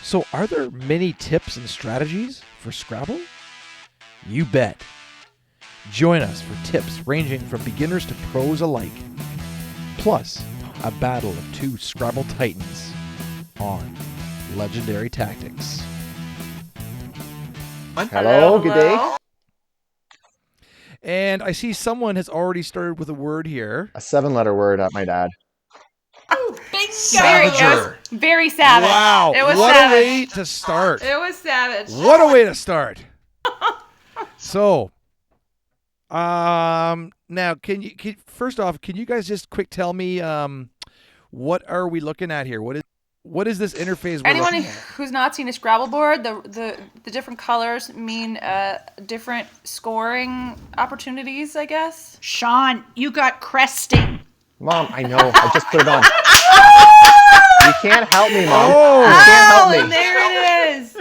So are there many tips and strategies for Scrabble? You bet. Join us for tips ranging from beginners to pros alike. Plus, a battle of two Scrabble titans on Legendary Tactics. Hello, good day. And I see someone has already started with a word here. A 7-letter word, I might add. Savager. Very savage. Wow. It was what savage. a way to start. It was savage. What a way to start. So, now first off, can you guys just quick tell me what are we looking at here? What is this interface we're Anyone looking at? who's not seen a Scrabble board, the different colors mean different scoring opportunities, I guess. Sean, you got cresting. Mom, I know. I just put it on. You can't help me, Mom. Oh. You can't help me. And there it is.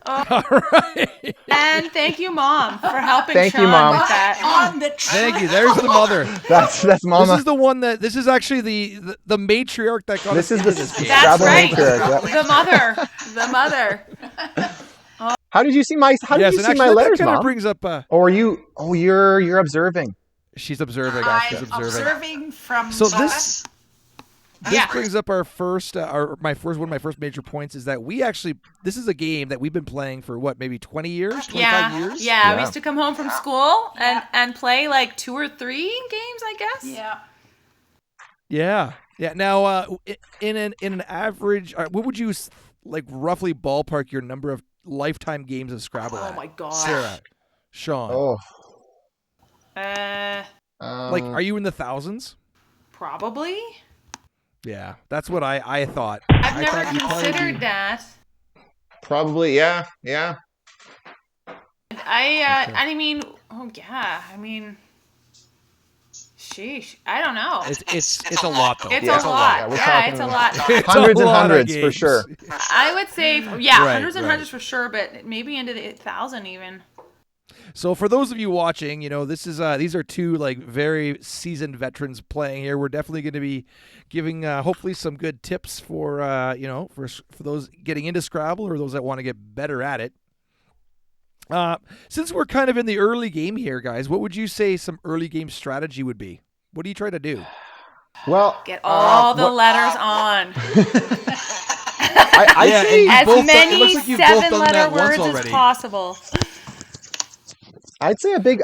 Oh. All right. And thank you, Mom, for helping Thank Sean you, Mom. with that. On the Thank you. There's the mother. That's Mama. This is the one this is actually the matriarch that got This us is into the this game. That's Scrabble right. matriarch, yep. The mother. How did you see my And actually, my that letters, kind of Mom? brings up Or you're observing. she's observing. I'm She's observing. observing from So this Yeah. brings up our first, one of my first major points is that this is a game that we've been playing for maybe 20 years, 25 years? Yeah, we used to come home from school and play like 2 or 3 games, I guess. Yeah. Yeah. Now, in an average, what would you roughly ballpark your number of lifetime games of Scrabble Oh at? my gosh. Sarah, Sean, Oh. are you in the thousands? Probably. Yeah, that's what I thought. I've I never thought you'd probably considered be- that. Probably, yeah. I mean, sheesh. I don't know. It's a lot though. It's Yeah. a lot. Yeah, we're It's a lot. It's a Hundreds and lot of hundreds for games. sure. I would say, Right, hundreds and right. hundreds for sure, but maybe into the 1,000 even. So for those of you watching, this is these are two very seasoned veterans playing here. We're definitely going to be giving hopefully some good tips for for those getting into Scrabble or those that want to get better at it. Since we're kind of in the early game here, guys, what would you say some early game strategy would be? What do you try to do? Well, Get all the letters on. I say As both done- it many looks like you've both done 7-letter that once words as already. possible. I'd say a big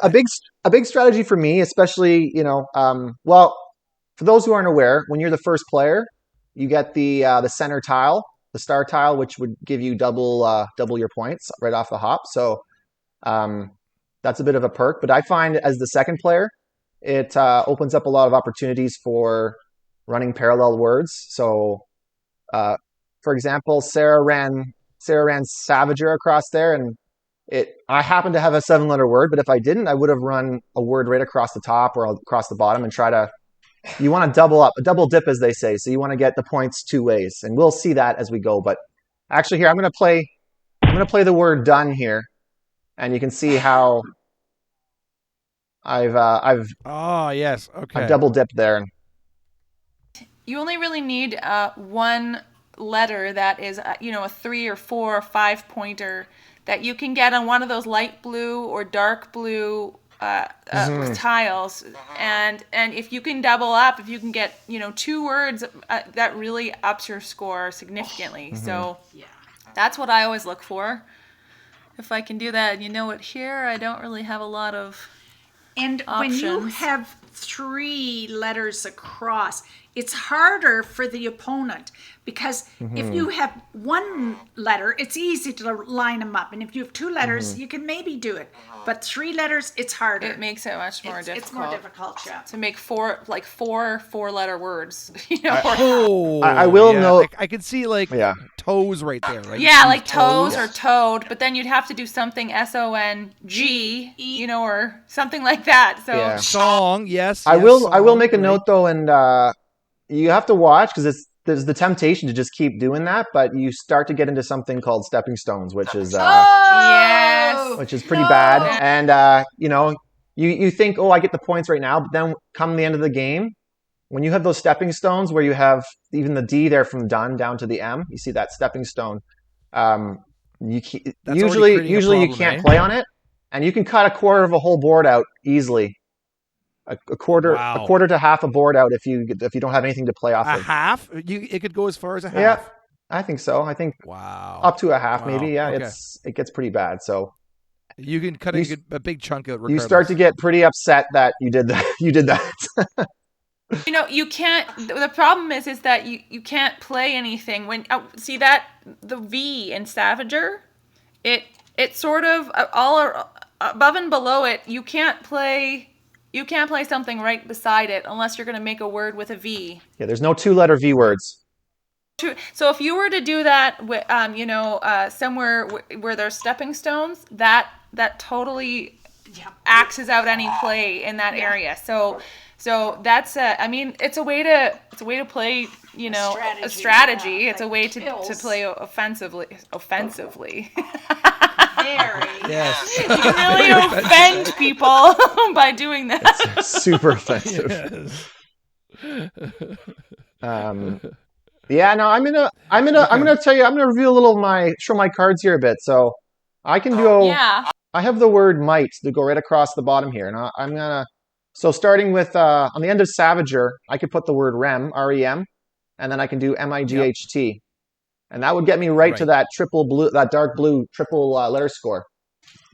strategy for me, especially well, for those who aren't aware, when you're the first player, you get the center tile, the star tile, which would give you double your points right off the hop. So that's a bit of a perk. But I find as the second player, it opens up a lot of opportunities for running parallel words. So, for example, Sarah ran Savager across there, and I happen to have a 7-letter word, but if I didn't, I would have run a word right across the top or across the bottom and you want to double up, a double dip, as they say. So you want to get the points 2 ways, and we'll see that as we go. But actually here, I'm going to play the word done here, and you can see how I've Yes. Okay. double dipped there. You only really need one letter that is, a 3 or 4 or 5 pointer that you can get on one of those light blue or dark blue tiles, and if you can double up, if you can get 2 words, that really ups your score significantly. So that's what I always look for. If I can do that, here I don't really have a lot of And options. when you have 3 letters across, it's harder for the opponent because if you have 1 letter, it's easy to line them up. And if you have 2 letters, you can maybe do it. But 3 letters, it's harder. It makes it much more difficult. It's more difficult, yeah. To make 4 4-letter words. Oh, I will note- I can see toes right there, right? Yeah, like toes or toad, but then you'd have to do something SONG, or something like that. So Yeah. Song, yes. I yes, will song, make a right. note though, and you have to watch because there's the temptation to just keep doing that, but you start to get into something called stepping stones, which is yes. which is pretty bad. And you think, oh, I get the points right now, but then come the end of the game, when you have those stepping stones where you have even the D there from done down to the M, you see that stepping stone. You That's already creating a usually you problem, can't eh? play on it, and you can cut a quarter of a whole board out easily. A Wow. quarter to half a board out if you don't have anything to play off A of. half? It could go as far as a Yeah, half. I think so. I think Wow. up to a half maybe. Wow. Yeah, Okay. it gets pretty bad. So You can cut you a big chunk out regardless. you start to get pretty upset that you did that. You did that. You can't. The problem is that you can't play anything when see that the V in Savager, it sort of all above and below it. You can't play something right beside it unless you're going to make a word with a V. Yeah, there's no 2-letter V words. So if you were to do that with somewhere where there's stepping stones, that totally axes out any play in that area. So that's it's a way to play, a strategy. Yeah, it's a like way kills. to play offensively. Very. Yes. You can really offend people by doing that. Super offensive. Yes. Yeah, no, I'm gonna tell you, I'm gonna reveal show my cards here a bit. So I can go. Yeah. I have the word might to go right across the bottom here, and I'm gonna. So starting with on the end of Savager, I could put the word rem, R-E-M, and then I can do M-I-G-H-T, and that would get me right to Right. that dark blue triple letter score.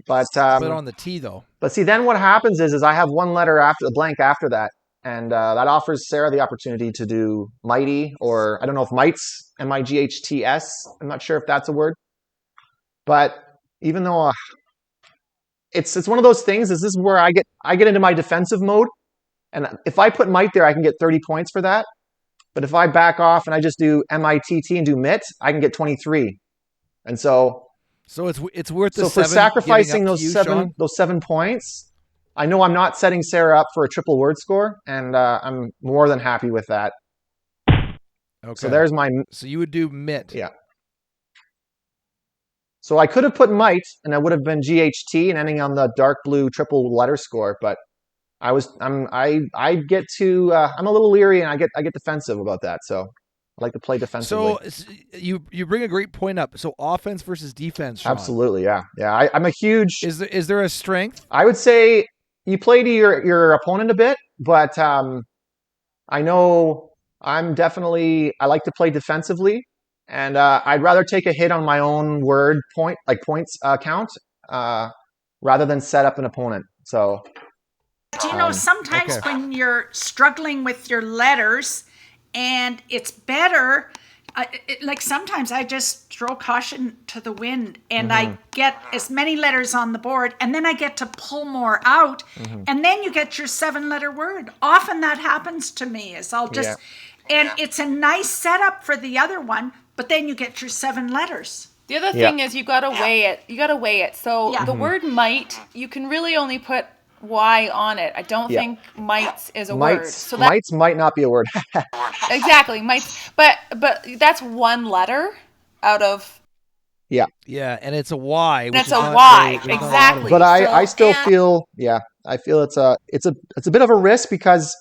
But But on the T though. But see, then what happens is I have one letter after the blank after that, and that offers Sarah the opportunity to do mighty, or I don't know if mights, M-I-G-H-T-S. I'm not sure if that's a word. But even though it's one of those things, this is where I get into my defensive mode, and if I put might there, I can get 30 points for that. But if I back off and I just do M-I-T-T and do mitt, I can get 23. And so it's worth the so for 7 sacrificing giving up those to you, seven Sean? those 7 points, I know I'm not setting Sarah up for a triple word score, and I'm more than happy with that. Okay. So there's my So you would do mitt. yeah. So I could have put might, and I would have been GHT and ending on the dark blue triple letter score, but I get to I'm a little leery, and I get defensive about that. So I like to play defensively. So you bring a great point up. So offense versus defense, Sean. Absolutely, yeah. I'm a huge. Is there a strength? I would say you play to your opponent a bit, but I know I like to play defensively, and I'd rather take a hit on my own word points count rather than set up an opponent. So Do you know, sometimes okay. when you're struggling with your letters and it's better, like sometimes I just throw caution to the wind and I get as many letters on the board and then I get to pull more out and then you get your 7-letter word. Often that happens to me is I'll just, and it's a nice setup for the other one, but then you get your 7 letters. The other thing is you gotta weigh it. So the word might, you can really only put Y on it. I don't think mites is a word. So that mites might not be a word. exactly mites, but that's 1 letter out of. Yeah, and it's a Y. That's a Y, exactly. But I still feel I feel it's a bit of a risk because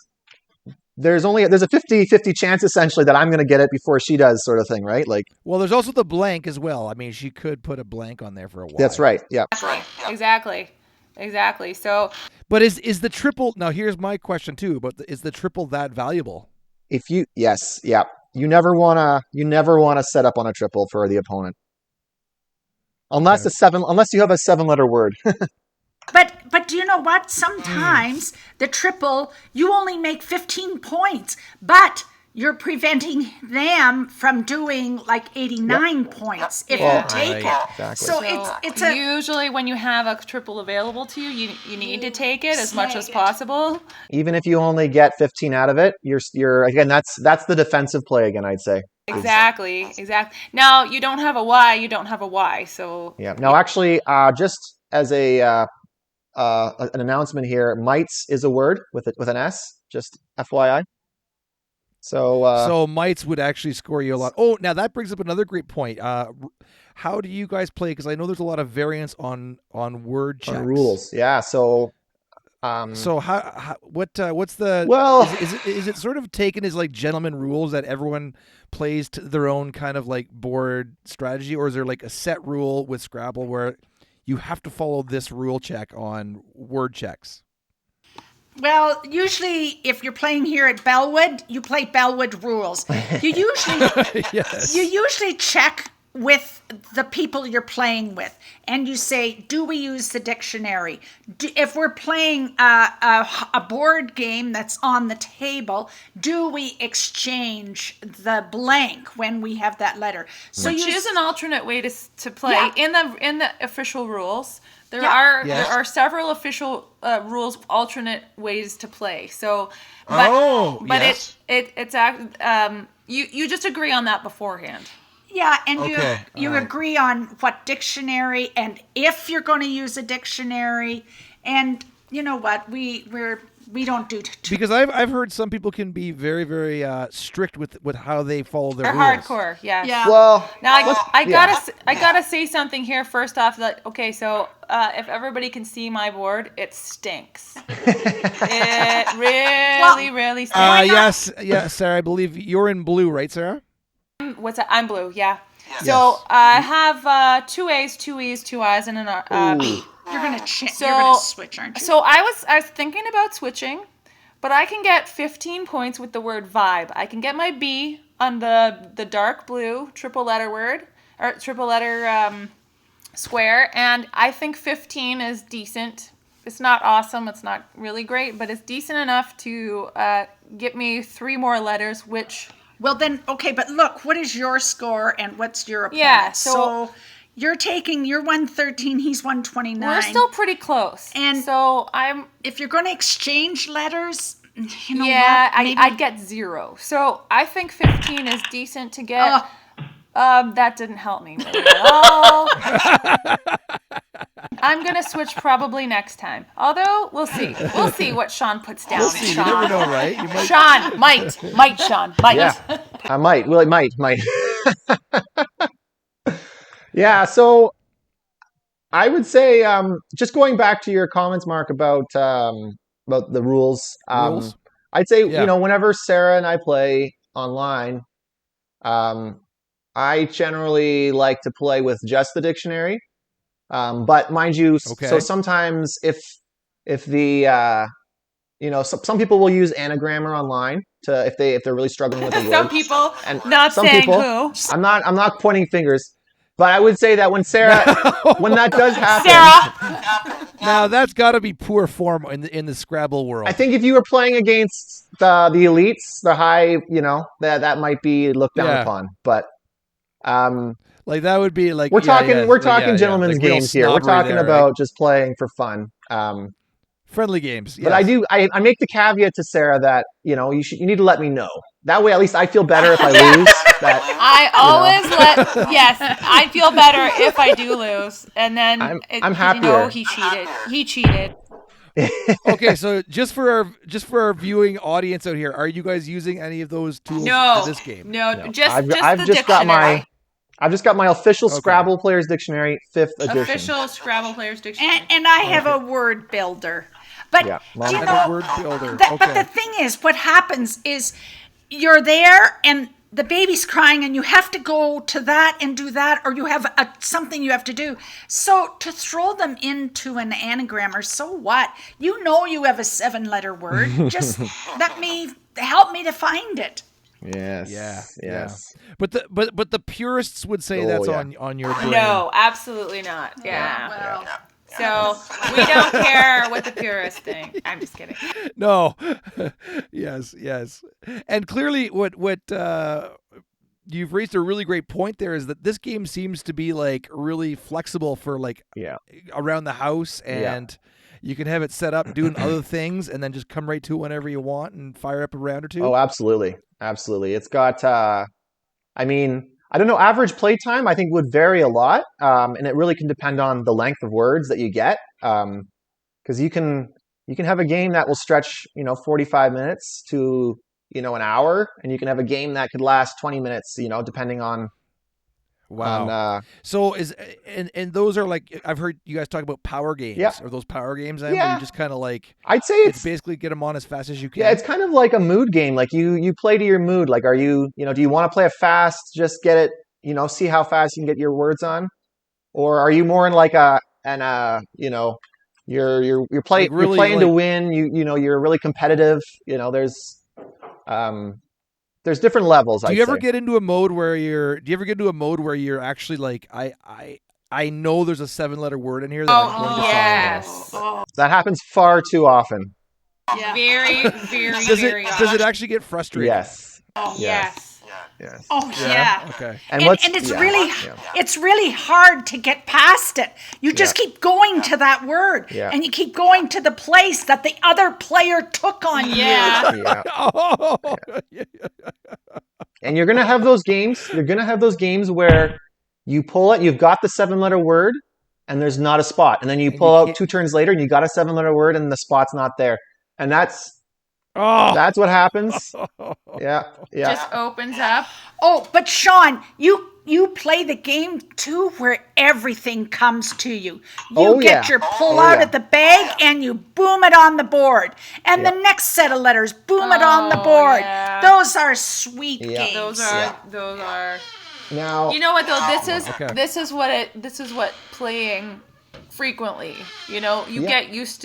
there's a 50-50 chance essentially that I'm going to get it before she does, sort of thing, right? Like, well, there's also the blank as well. I mean, she could put a blank on there for a Y. That's right. Yeah. Exactly. So, but is the triple? Now, here's my question too. But is the triple that valuable? You never wanna set up on a triple for the opponent, unless you have a 7-letter word. But do you know what? Sometimes the triple, you only make 15 points, but you're preventing them from doing like 89 points if you take it. Exactly. So it's usually when you have a triple available to you, you need to take it as much as possible. Even if you only get 15 out of it, you're again that's the defensive play again, I'd say. Exactly. Now you don't have a Y, so yeah. Now actually, just as an announcement here, mites is a word with an S, just FYI. So mites would actually score you a lot. Oh, now that brings up another great point. How do you guys play? Because I know there's a lot of variance on word checks. on rules. Yeah. So So what's the Well, is it sort of taken as like gentleman rules that everyone plays to their own kind of like board strategy, or is there like a set rule with Scrabble where you have to follow this rule check on word checks? Well, usually if you're playing here at Bellwood, you play Bellwood rules. You usually Yes. you usually check with the people you're playing with, and you say, do we use the dictionary? If we're playing a board game that's on the table, do we exchange the blank when we have that letter? So Which is an alternate way to play Yeah. in the official rules. There Yeah. are Yes. there are several official rules, alternate ways to play. So, Yes. you just agree on that beforehand. Yeah, and Okay, you all right. agree on what dictionary and if you're going to use a dictionary, and you know what, we don't do too. Because I've heard some people can be very very strict with how they follow their They're rules. hardcore, yeah. Yeah. well, Now I yeah. gotta say something here first off. That okay, so if everybody can see my board, it stinks. It really stinks. Yes, Sarah. I believe you're in blue, right, Sarah? What's that? I'm blue. Yeah. Yes. So I have 2 A's, 2 E's, 2 I's, and an B. You're gonna So- you're gonna switch, aren't you? So I was thinking about switching, but I can get 15 points with the word vibe. I can get my B on the dark blue triple letter word or triple letter square, and I think 15 is decent. It's not awesome. It's not really great, but it's decent enough to get me 3 more letters, which. Well then, okay, but look, what is your score and what's your opponent? Yeah, so you're 113, he's 129. We're still pretty close. And so I'm. if you're going to exchange letters, you know Yeah, what? Maybe, I'd get 0. So I think 15 is decent to get. That didn't help me really at all. I'm gonna switch probably next time. Although we'll see. We'll see what Sean puts down. We'll see. You Sean. never know, right? You might. Sean might Sean might. Yeah, I might. Well, it might. Yeah. So I would say, just going back to your comments, Mark, about the rules. Rules? I'd say Yeah. whenever Sarah and I play online, I generally like to play with just the dictionary. But mind you, Okay. so sometimes if the some people will use anagrammer online to if they're really struggling with a word. Some people, And not some saying people- who. I'm not pointing fingers, but I would say that when when that does happen, Sarah, Now that's got to be poor form in the Scrabble world. I think if you were playing against the elites, the high, that might be looked down Yeah. upon. But like that would be like we're yeah, talking yeah, we're yeah, talking yeah. gentlemen's Like real games here. We're snobbery talking there, about right? just playing for fun. Friendly games. But yes. I make the caveat to Sarah that you need to let me know. That way, at least I feel better if I lose. I always let. Yes, I feel better if I do lose, and then I'm happier. he cheated. He cheated. Okay, so just for our viewing audience out here, are you guys using any of those tools No, for this game? no, just I've the just got dictionary. I've just got my official Okay. Scrabble Players Dictionary, 5th edition. Official Scrabble Players Dictionary. and I have a word builder. But Yeah, do Mom you has know, a word builder. But Okay. the thing is, what happens is you're there and the baby's crying and you have to go to that and do that, or you have something you have to do. So to throw them into an anagram, or so what? You have a 7-letter word. Just help me to find it. Yes. Yeah, Yes. But the purists would say Oh, that's yeah. on your brain. No, absolutely not. Yeah. Well, So we don't care what the purists think. I'm just kidding. No. yes. And clearly what you've raised a really great point there is that this game seems to be like really flexible for like Yeah. around the house, and you can have it set up doing other things and then just come right to it whenever you want and fire up a round or two. Oh, absolutely. Absolutely. It's got, I don't know, average playtime I think would vary a lot. And it really can depend on the length of words that you get. Because you can have a game that will stretch, 45 minutes to, an hour. And you can have a game that could last 20 minutes, depending on Wow. On So and those are like, I've heard you guys talk about power games. Yeah. Are those power games then? Where Yeah. you just kind of like, I'd say it's it's basically get them on as fast as you can. yeah, it's kind of like a mood game. Like you play to your mood. Like, are you do you want to play a fast, just get it, see how fast you can get your words on, or are you more in like Like you're really, playing to like, win. You're really competitive. There's different levels. do I'd you ever say. get into a mode where you're actually like, I know there's a 7-letter word in here that I'm going to find. yes. That happens far too often. Yeah. Very, very, Does very it actually get frustrating? Yes. Yes. Yes. Oh yeah. Okay. And And, what's and it's yeah, really yeah. it's really hard to get past it. You just keep going to that word, Yeah. and you keep going to the place that the other player took on you. Yeah. Yeah. Oh, And you're gonna have those games. You're gonna have those games where you pull it, you've got the 7-letter word, and there's not a spot. And then you And pull you out can't- 2 turns later, and you got a 7-letter word, and the spot's not there. And that's what happens. Yeah. Yeah. Just opens up. Oh, but Sean, you play the game too where everything comes to you. You Oh, get yeah. your pull Oh, out yeah. of the bag and you boom it on the board. And Yeah. the next set of letters, boom it on the Oh, board. yeah. Those are sweet Yeah. games. Those are. Now, You know what though? Okay. This is what playing frequently. You Yeah. get used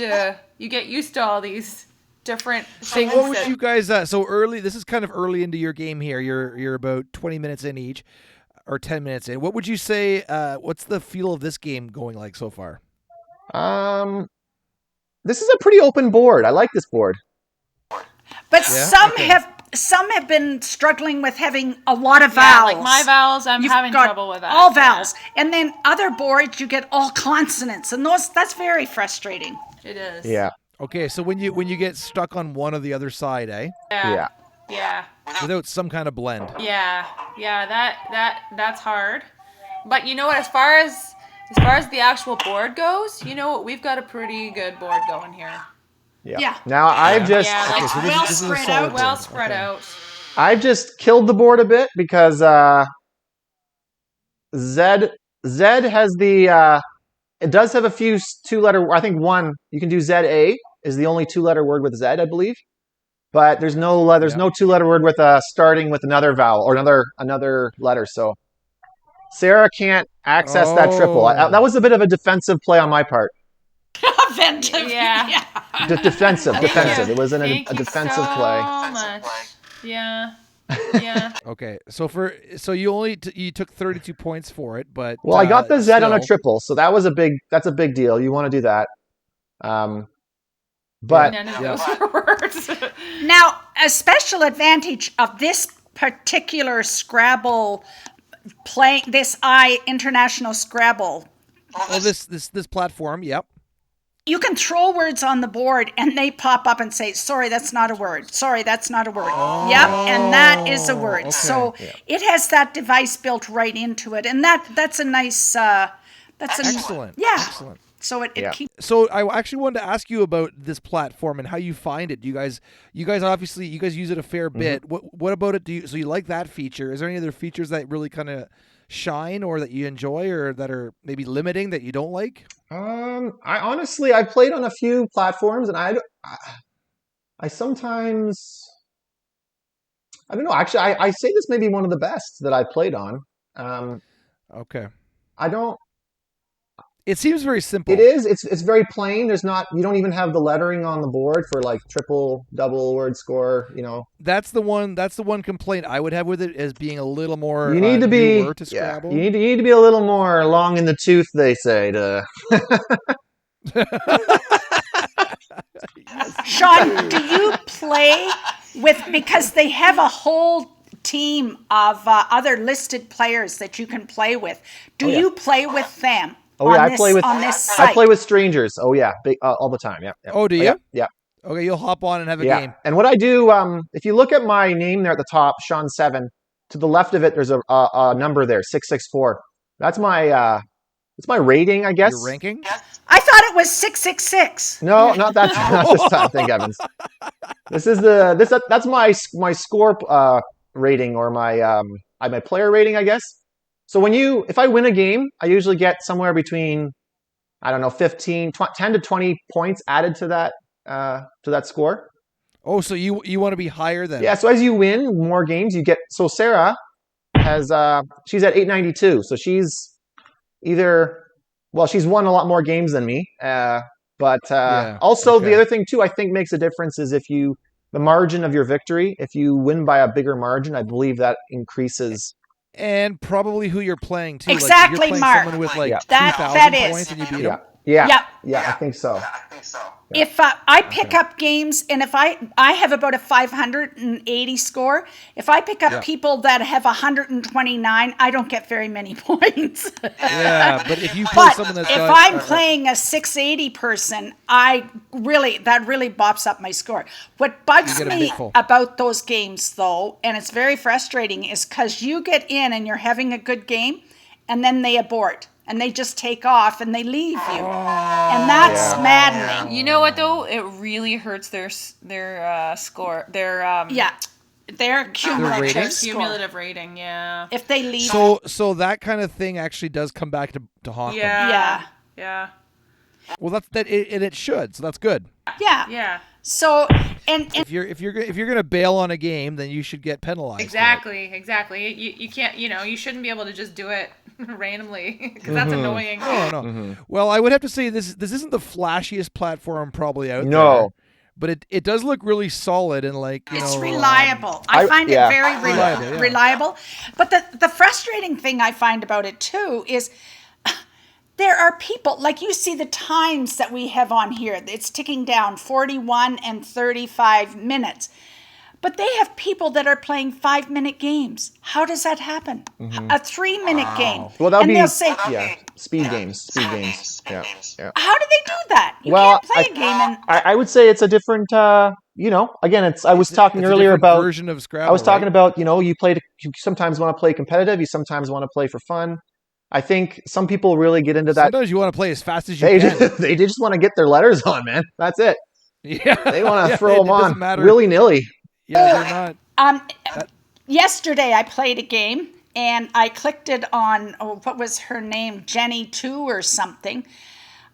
to all these different So things. what would that- you guys? So early. This is kind of early into your game here. You're about 20 minutes in each, or 10 minutes in. What would you say? What's the feel of this game going like so far? this is a pretty open board. I like this board. But Yeah? some have been struggling with having a lot of Yeah, vowels. like my vowels, I'm You've having got trouble with that. all vowels. And then other boards you get all consonants, and that's very frustrating. Yeah, it is. Yeah. Okay, so when you get stuck on one or the other side, Yeah. Yeah. without some kind of blend. Yeah. That's hard. But you know what? As far as the actual board goes, we've got a pretty good board going here. Yeah. Now I've just Yeah, like so this well is a spread solid out. well board. spread Okay. out. I've just killed the board a bit because Z has the it does have a few 2-letter. I think one you can do ZA is the only 2-letter word with Z, I believe. But there's no 2-letter word with starting with another vowel or another letter. So Sarah can't access that triple. Oh. That was a bit of a defensive play on my part. Inventive. Yeah. Defensive. you. It was a Thank you defensive so play. much. Yeah. Yeah. Okay, so you only you took 32 points for it, but Well, I got the Z on a still- triple, so that's a big deal. You want to do that. But None of those are words. Now, a special advantage of this particular Scrabble international Scrabble, Oh, this platform. Yep. you can throw words on the board and they pop up and say, sorry, that's not a word. Sorry, that's not a word. Yep, and that is a word. okay. So it has that device built right into it. And that's a nice, Excellent. Yeah. Excellent. So it Yeah. keeps, So I actually wanted to ask you about this platform and how you find it. You guys obviously use it a fair bit. What about it? So you like that feature? Is there any other features that really kind of shine or that you enjoy or that are maybe limiting that you don't like? I've played on a few platforms, and I sometimes, I don't know. Actually, I say this may be one of the best that I've played on. Okay. I don't. It seems very simple. It is. It's very plain. You don't even have the lettering on the board for like triple, double word score. That's the one complaint I would have with it as being a little more. You need to be. newer to Scrabble. You need to be a little more long in the tooth. They say to. Sean, do you play because they have a whole team of other listed players that you can play with. Do you play with them? Oh yeah, on this site? I play with strangers. Oh yeah, all the time. Yeah. Oh, do you? Yeah. Yeah. Okay, you'll hop on and have a Yeah. game. And what I do, if you look at my name there at the top, Sean 7, to the left of it, there's a number there, 664. That's my it's my rating, I guess. Your ranking? I thought it was 666. No, not that. Not this time. Thank heavens. This is that's my score rating or my player rating, I guess. So if I win a game, I usually get somewhere between, I don't know, 10 to 20 points added to that score. Oh, so you want to be higher than? Yeah. So as you win more games, you get. So Sarah has she's at 892. So she's she's won a lot more games than me. But also okay. the other thing too, I think makes a difference is the margin of your victory. If you win by a bigger margin, I believe that increases. And probably who you're playing too. Exactly, like, you're playing Mark. someone with like That 2,000 is. points and you beat them. Yeah, I think so. If I pick up games, and if I have about a 580 score, if I pick up people that have 129, I don't get very many points. Yeah, but if you play someone that's if I'm playing a 680 person, that really bops up my score. What bugs me about those games, though, and it's very frustrating, is because you get in and you're having a good game, and then they abort. And they just take off and they leave you, and that's maddening. You know what though? It really hurts their score. Their cumulative rating. Yeah. If they leave. So that kind of thing actually does come back to haunt them. Yeah. Well, it should. So that's good. Yeah. So and if you're gonna bail on a game, then you should get penalized. Exactly. You can't. You shouldn't be able to just do it randomly because that's annoying. No. Well, I would have to say this isn't the flashiest platform probably out there. No. But it does look really solid and it's reliable. I find it very reliable. But the frustrating thing I find about it too is there are people, like you see the times that we have on here. It's ticking down 41 and 35 minutes. But they have people that are playing 5-minute games. How does that happen? A 3-minute game. Well, that would be they'll say, speed games. Yeah. How do they do that? You can't play a game and I would say it's a different. Again, I was talking earlier about version of Scrabble. I was talking about you sometimes want to play competitive. You sometimes want to play for fun. I think some people really get into that. Sometimes you want to play as fast as you can. They just want to get their letters on, man. That's it. Yeah. They want to throw them on matter. willy-nilly. Yeah, they're not. Yesterday I played a game and I clicked it on what was her name, Jenny 2 or something.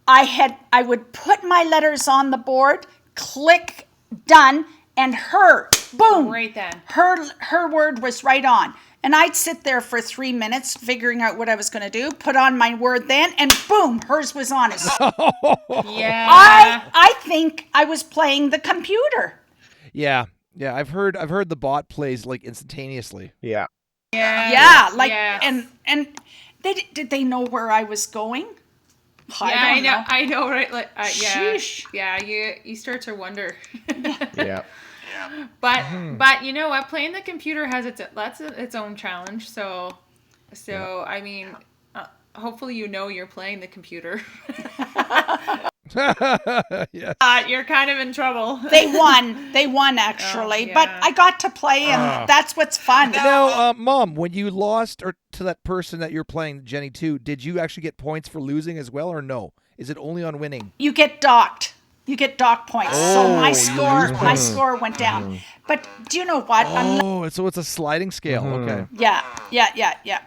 I would put my letters on the board, click done, and boom, right then. Her word was right on. And I'd sit there for 3 minutes figuring out what I was going to do, put on my word then, and boom, hers was on. Yeah. I think I was playing the computer. Yeah. I've heard the bot plays like instantaneously. Yeah. And did they know where I was going? I know, right? Like, Sheesh. Yeah. You start to wonder. Yeah. But you know what? Playing the computer has its own challenge. So I mean, hopefully you're playing the computer. Yeah. You're kind of in trouble. They won actually, but I got to play, and that's what's fun. Now, Mom, when you lost to that person that you're playing, Jenny 2, did you actually get points for losing as well, or no? Is it only on winning? You get docked. You get dock points. So my score went down. But do you know what? So it's a sliding scale. Okay. Yeah.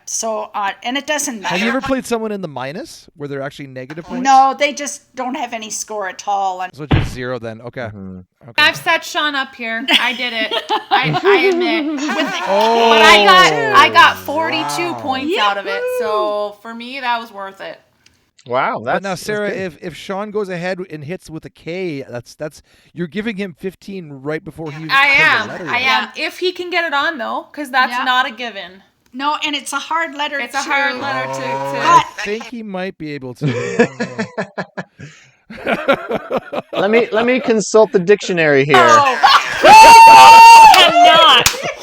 So and it doesn't matter. Have you ever played someone in the minus where they're actually negative points? No, they just don't have any score at all. So it's just 0 then. Okay. Okay. I've set Sean up here. I did it. I admit. But I got 42 points out of it. So for me, that was worth it. Wow, but now, Sarah, if Sean goes ahead and hits with a K, that's you're giving him 15 right before he. I am. If he can get it on though, because that's not a given. No, and it's a hard letter. It's a hard letter to. I think he might be able to. Let me consult the dictionary here.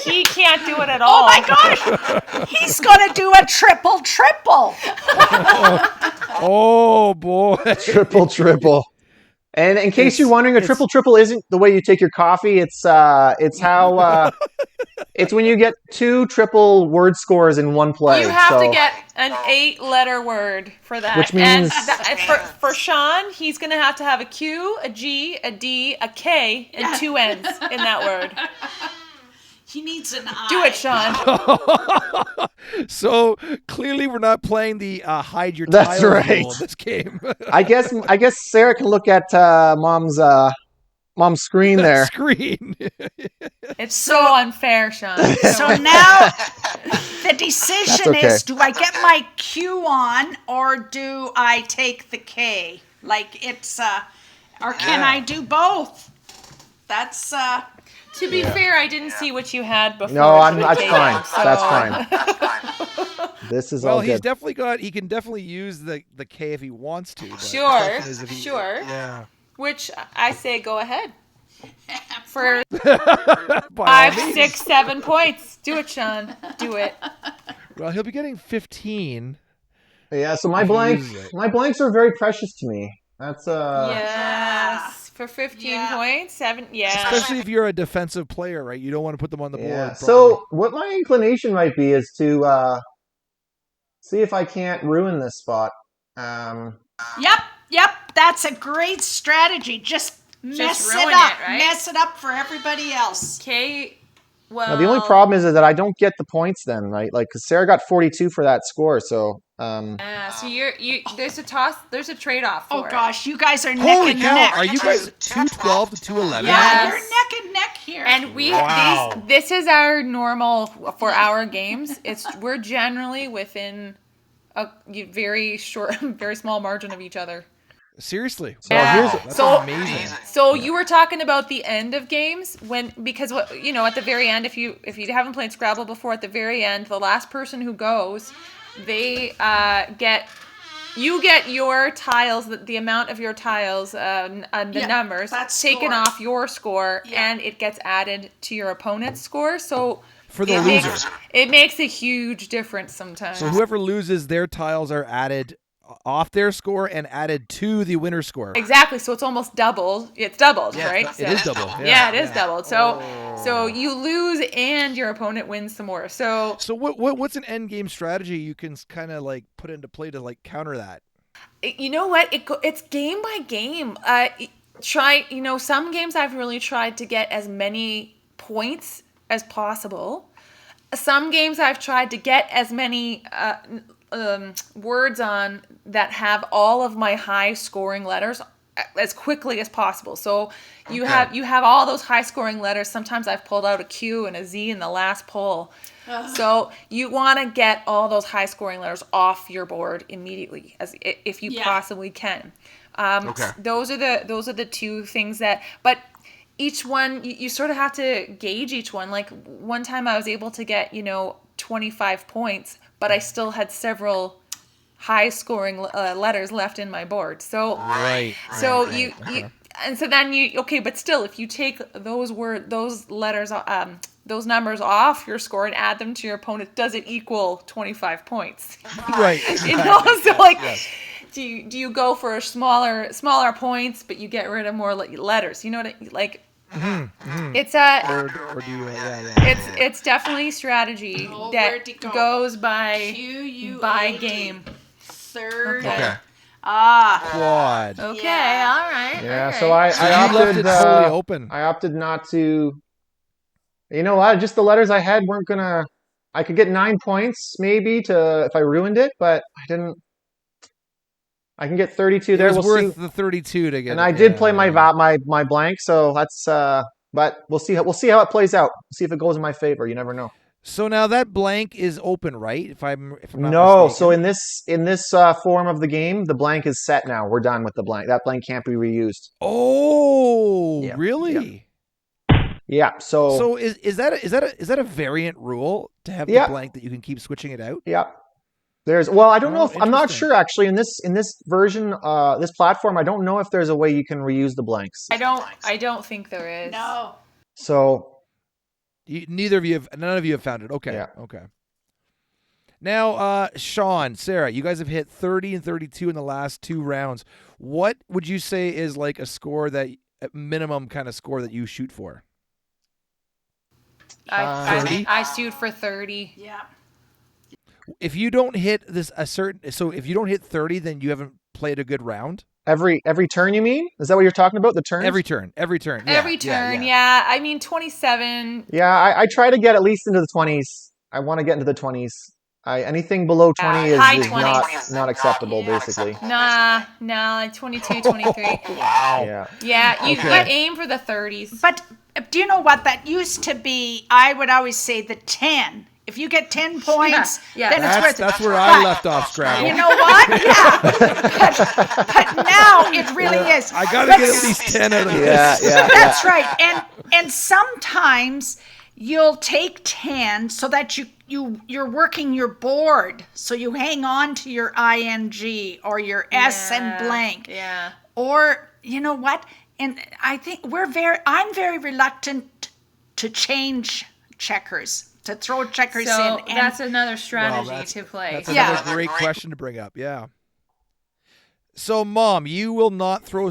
He can't do it at all. Oh my gosh! He's gonna do a triple. Oh boy! Triple. And in case you're wondering, a triple isn't the way you take your coffee. It's how it's when you get 2 triple word scores in one play. You have to get an 8-letter word for that. Which means for Sean, he's gonna have to have a Q, a G, a D, a K, and 2 N's in that word. He needs an eye. Do it, Sean. So clearly, we're not playing the hide your That's tiles right. rule in this game. I guess Sarah can look at mom's screen there. Screen. It's so unfair, Sean. So now the decision That's okay. is, do I get my Q on or do I take the K? Like it's, or can I do both? That's, To be fair, I didn't see what you had before. No, the that's game, fine. so- That's fine. This is Well, all he's good. definitely got. He can definitely use the K if he wants to. But the Sure, question is if he- sure. Yeah. Which I say go ahead. For By all 5, means. 6, 7 points. Do it, Sean. Do it. Well, he'll be getting 15. Yeah. So If he uses it. my blanks are very precious to me. That's Yes. For 15 Yeah. points, 7. Yeah. Especially if you're a defensive player, right? You don't want to put them on the board. Yeah. probably. So what my inclination might be is to see if I can't ruin this spot. yep. That's a great strategy. Just mess it ruin up. it, right? Mess it up for everybody else. Okay. Well. Now, the only problem is that I don't get the points then, right? Like, because Sarah got 42 for that score, so So there's a toss. There's a trade-off for Oh it. gosh, you guys are neck Holy and cow! neck. Are you guys 212 to 211? Yeah, Yes. you're neck and neck here. And we Wow. this is our normal for our games. We're generally within a very short, very small margin of each other. Seriously. Yeah. That's So- amazing. So you were talking about the end of games because at the very end, if you haven't played Scrabble before, at the very end, the last person who goes, they get your tiles, the amount of your tiles, the numbers that's taken score. off your score, Yeah. and it gets added to your opponent's score. So For the it loser. it makes a huge difference sometimes. So whoever loses, their tiles are added off their score and added to the winner's score. Exactly. So it's almost doubled. It's doubled, Yeah, right? it is double. Yeah, it is doubled. So you lose and your opponent wins some more. So So what's an endgame strategy you can kind of like put into play to like counter that? you know what? It's game by game. Some games I've really tried to get as many points as possible. Some games I've tried to get as many words on that have all of my high scoring letters as quickly as possible. So you have all those high scoring letters. Sometimes I've pulled out a Q and a Z in the last pull. So you want to get all those high scoring letters off your board immediately, if you possibly can. Those are the two things but each one you sort of have to gauge each one. Like one time I was able to get 25 points, but I still had several high scoring letters left in my board. So so but still, if you take those letters, those numbers off your score and add them to your opponent, does it equal 25 points? Right. So do you go for smaller points, but you get rid of more letters? You know what it's Or do you? it's definitely strategy where'd it go? goes by Q-U-A-D. game. Third. Okay. Quad. Okay, all right. yeah. all So right. I You left opted it totally open. I opted not to. You know what? Just the letters I had weren't gonna. I could get 9 points maybe if I ruined it, but I didn't. I can get 32 It there. was We'll worth see. the 32 to get. And I did play my blank, so that's. But we'll see. We'll see how it plays out. See if it goes in my favor. You never know. So now that blank is open, right? If I'm not No. mistaken. So in this form of the game, the blank is set now. We're done with the blank. That blank can't be reused. Oh, Yeah, really? Yeah. So is that a variant rule to have Yeah. the blank that you can keep switching it out? Yeah. I don't know Oh, if I'm not interesting. sure actually in this version, this platform, I don't know if there's a way you can reuse the blanks. I don't think there is. No. So None of you have found it. Okay. Yeah. Okay. Now, Sean, Sarah, you guys have hit 30 and 32 in the last 2 rounds. What would you say is like a score a minimum kind of score that you shoot for? I shoot for 30. Yeah. If you don't hit if you don't hit 30, then you haven't played a good round. Every turn, you mean? Is that what you're talking about? The turns? Every turn. Yeah, Every turn, yeah. I mean, 27. Yeah, I try to get at least into the 20s. I want to get into the 20s. Anything below 20 High is 20s. not acceptable, basically. Nah, like 22, 23. Wow. Yeah. Yeah, you Okay. aim for the 30s. But do you know what that used to be? I would always say the 10. If you get 10 points, Yeah. then it's worth it. That's where I But left off Scrabble. you know what? Yeah. But now it really is. I gotta But get at least 10 out of this. Yeah. That's right. And sometimes you'll take 10 so that you're working your board. So you hang on to your ing or your S and blank. Yeah. Or you know what? And I think I'm very reluctant to change checkers, to throw checkers So in. And that's another strategy that's- to play. That's Yeah. another great question to bring up. Yeah. So, Mom, you will not throw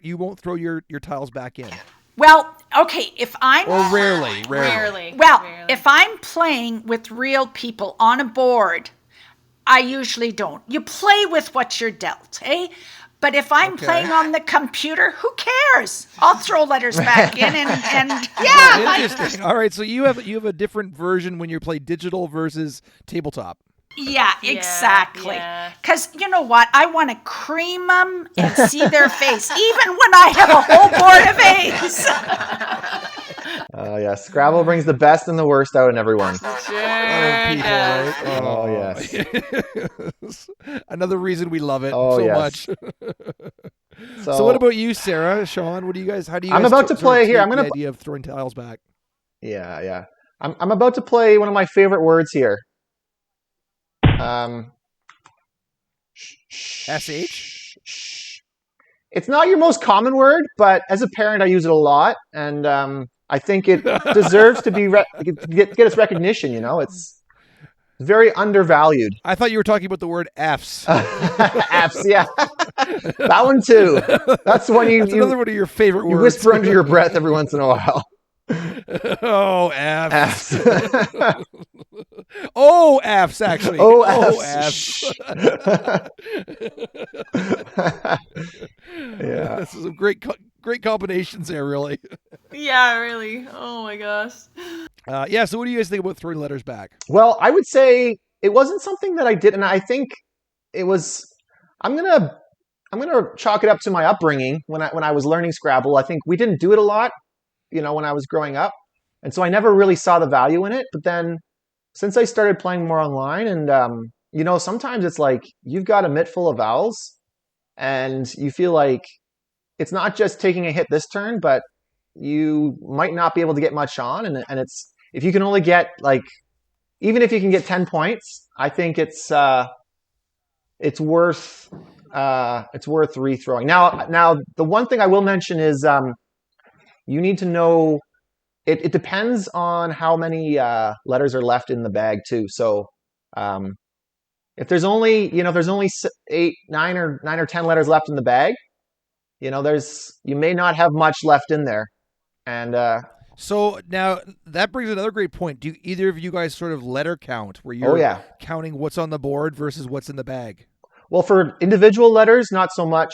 you won't throw your tiles back in, well, okay, if I'm or rarely. Well, if I'm playing with real people on a board, I usually don't. You play with what you're dealt, eh? But if I'm playing on the computer, who cares? I'll throw letters back in and yeah. Interesting. All right, so you have a different version when you play digital versus tabletop. Yeah, exactly. yeah. Because you know what? I want to cream them and see their face, even when I have a whole board of A's. Yeah, Scrabble brings the best and the worst out in everyone. Sure People, does. right? Oh, yes. Another reason we love it Oh, so yes. much. So what about you, Sarah, Sean? What do you guys? How do you? I'm guys about to play here. take I'm gonna the idea of throwing tiles back. Yeah. I'm about to play one of my favorite words here. SH? It's not your most common word, but as a parent, I use it a lot, and I think it deserves to be get its recognition. You know, it's very undervalued. I thought you were talking about the word Fs. Apps, yeah, that one too. That's one That's another one of your favorite you words. whisper under your breath every once in a while. Oh, Fs. Apps. Oh, Fs, actually. Oh, Fs. Yeah. This is a great combinations there, really. Yeah, really. Oh my gosh. Yeah, so what do you guys think about throwing letters back? Well, I would say it wasn't something that I did, and I think it was. I'm gonna chalk it up to my upbringing when I was learning Scrabble. I think we didn't do it a lot, when I was growing up, and so I never really saw the value in it. But then, since I started playing more online, and sometimes it's like you've got a mitt full of vowels, and you feel like it's not just taking a hit this turn, but you might not be able to get much on, and it's if you can only get even if you can get 10 points, I think it's worth rethrowing. Now the one thing I will mention is you need to know it depends on how many letters are left in the bag too. So if there's only 9 or 10 letters left in the bag, you may not have much left in there. And So now that brings another great point. Do either of you guys sort of letter count where you're counting what's on the board versus what's in the bag? well, for individual letters, not so much.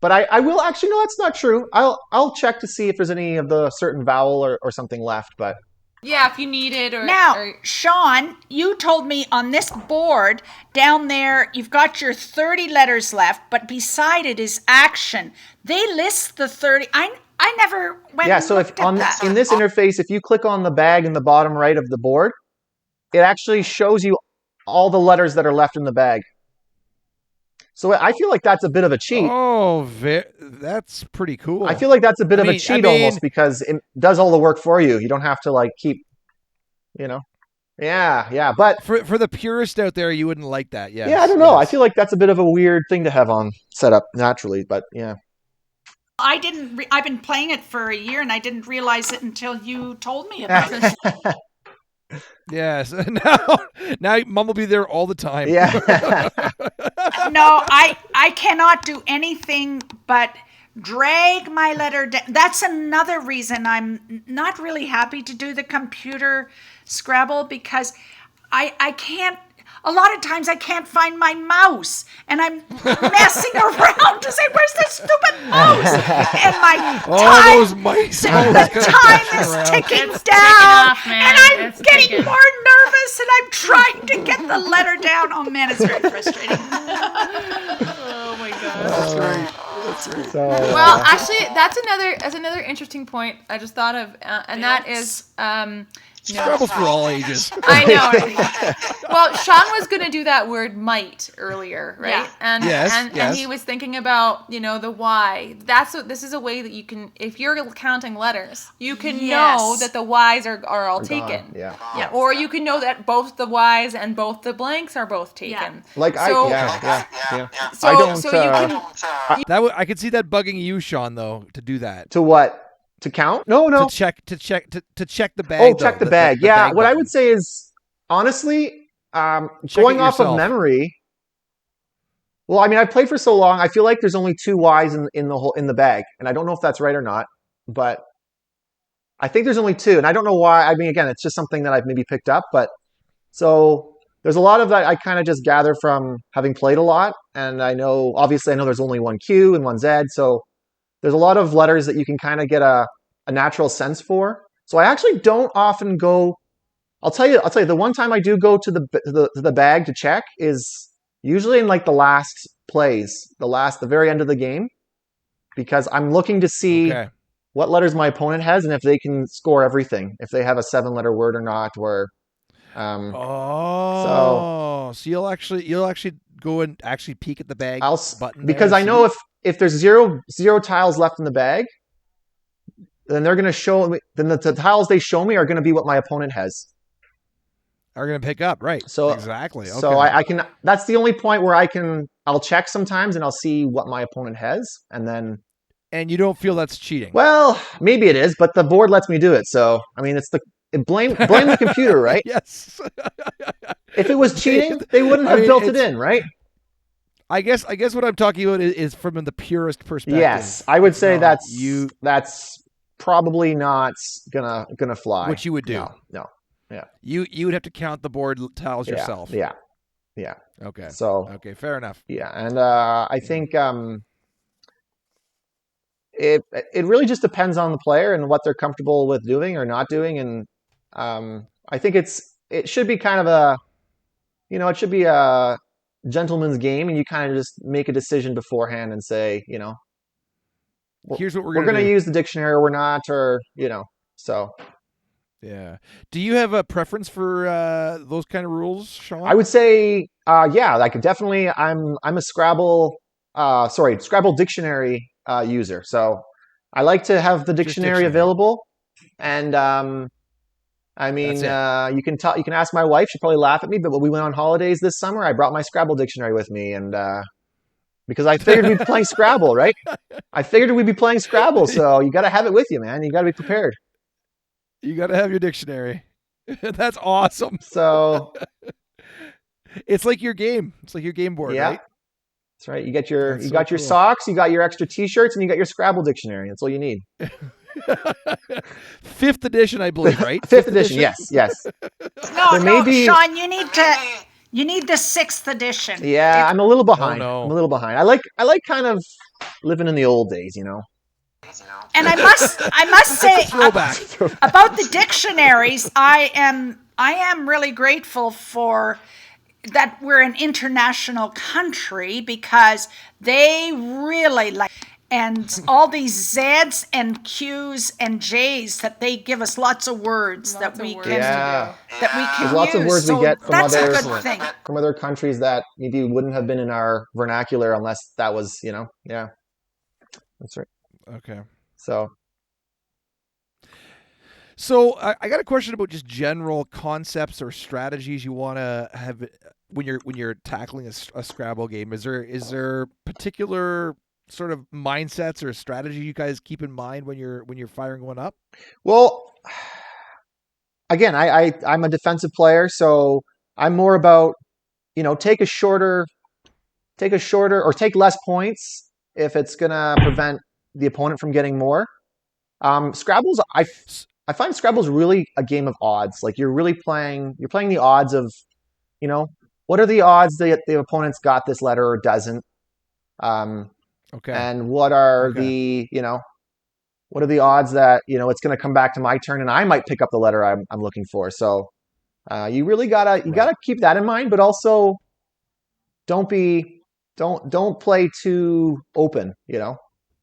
But I will actually, no, that's not true. I'll check to see if there's any of the certain vowel or something left. But Yeah, if you need it Now, Sean, you told me on this board down there, you've got your 30 letters left, but beside it is action. They list the 30. I never went and so looked at that. in this interface, if you click on the bag in the bottom right of the board, it actually shows you all the letters that are left in the bag. So I feel like that's a bit of a cheat. Oh, that's pretty cool. I feel like that's a bit of a cheat almost, because it does all the work for you. You don't have to keep, Yeah, but for the purist out there, you wouldn't like that. Yes, yeah, I don't know. yes. I feel like that's a bit of a weird thing to have on set up naturally, but yeah. I didn't. I've been playing it for a year, and I didn't realize it until you told me about it. Yes. Now Mom will be there all the time. Yeah. No, I cannot do anything but drag my letter down. That's another reason I'm not really happy to do the computer Scrabble, because I can't. a lot of times I can't find my mouse, and I'm messing around to say, "Where's this stupid mouse?" And my those mice. the time is ticking It's down, ticking off, man. and I'm It's getting ticking. more nervous, and I'm trying to get the letter down. Oh man, it's very frustrating. Oh my gosh. So, Well, actually, that's another interesting point I just thought of, and that is, Scrabble's for all ages. I know. Well, Sean was going to do that word "might" earlier, right? Yeah. And, Yes, and yes. he was thinking about the why. This is a way that you can, if you're counting letters, you can know Yes. that the Y's are all taken. yeah. Yeah. Or you can know that both the Y's and both the blanks are both taken. Like So- yeah. So, I don't, so you can. I could see that bugging you, Sean, though, to do that. To what? To count? No. To check the bag. Oh, check the bag. Yeah. What I button. would say is, honestly, Check going it off of yourself. memory. Well, I mean, I've played for so long. I feel like there's only 2 Y's in the bag, and I don't know if that's right or not. But I think there's only 2, and I don't know why. I mean, again, it's just something that I've maybe picked up. But so there's a lot of that I kind of just gather from having played a lot, and obviously, I know there's only 1 Q and 1 Z, so there's a lot of letters that you can kind of get a natural sense for. So I actually don't often go. I'll tell you, the one time I do go to the bag to check is usually in like the last plays, the very end of the game, because I'm looking to see Okay. what letters my opponent has and if they can score everything, if they have a 7-letter word or not, or Oh, so you'll actually go and actually peek at the bag button there because and I know see? if there's zero tiles left in the bag, then they're going to show me. Then the tiles they show me are going to be what my opponent has. Are going to pick up, right? So exactly. Okay. So I can. That's the only point where I'll check sometimes and I'll see what my opponent has, and then. And you don't feel that's cheating? Well, maybe it is, but the board lets me do it. So I mean, blame the computer, right? Yes. If it was cheating, they wouldn't have built it in, right? I guess what I'm talking about is from the purist perspective. Yes, I would say not that's probably not gonna fly. What you would do? No. Yeah. You would have to count the board tiles yourself. Yeah. Okay. So okay, fair enough. yeah, and I think it really just depends on the player and what they're comfortable with doing or not doing, and I think it should be kind of it should be a gentleman's game, and you kind of just make a decision beforehand and say, here's what we're going gonna to do. use the dictionary or we're not, or so. Yeah. Do you have a preference for those kind of rules, Sean? I would say, yeah, I could definitely. I'm a Scrabble dictionary user, so I like to have the dictionary available. And I mean, you can ask my wife; she'd probably laugh at me. But when we went on holidays this summer, I brought my Scrabble dictionary with me, and because I figured we'd be playing Scrabble, right? I figured we'd be playing Scrabble, so you got to have it with you, man. You got to be prepared. You got to have your dictionary. That's awesome. So it's like your game. It's like your game board, yeah. right? That's right. You got your cool. socks, you got your extra T-shirts, and you got your Scrabble dictionary. That's all you need. 5th edition, I believe, right? 5th edition. Yes. Sean, you need the 6th edition. Yeah, I'm a little behind. Oh, no. I'm a little behind. I like kind of living in the old days, And I must say Throwback. about the dictionaries, I am really grateful for that we're an international country, because they really like, and all these Z's and Q's and J's that they give us lots of words that we can There's lots use. of words we get from that's a good thing. from other countries that maybe wouldn't have been in our vernacular unless that was, yeah. That's right. Okay. So I got a question about just general concepts or strategies you want to have when you're tackling a Scrabble game. Is there particular sort of mindsets or strategy you guys keep in mind when you're firing one up? Well, again, I'm a defensive player, so I'm more about, take shorter or take less points if it's gonna prevent the opponent from getting more. Scrabble's I find Scrabble's really a game of odds. Like you're playing the odds of, what are the odds that the opponent's got this letter or doesn't? Okay. And what are Okay. what are the odds that it's going to come back to my turn and I might pick up the letter I'm looking for? So you really gotta keep that in mind, but also don't play too open.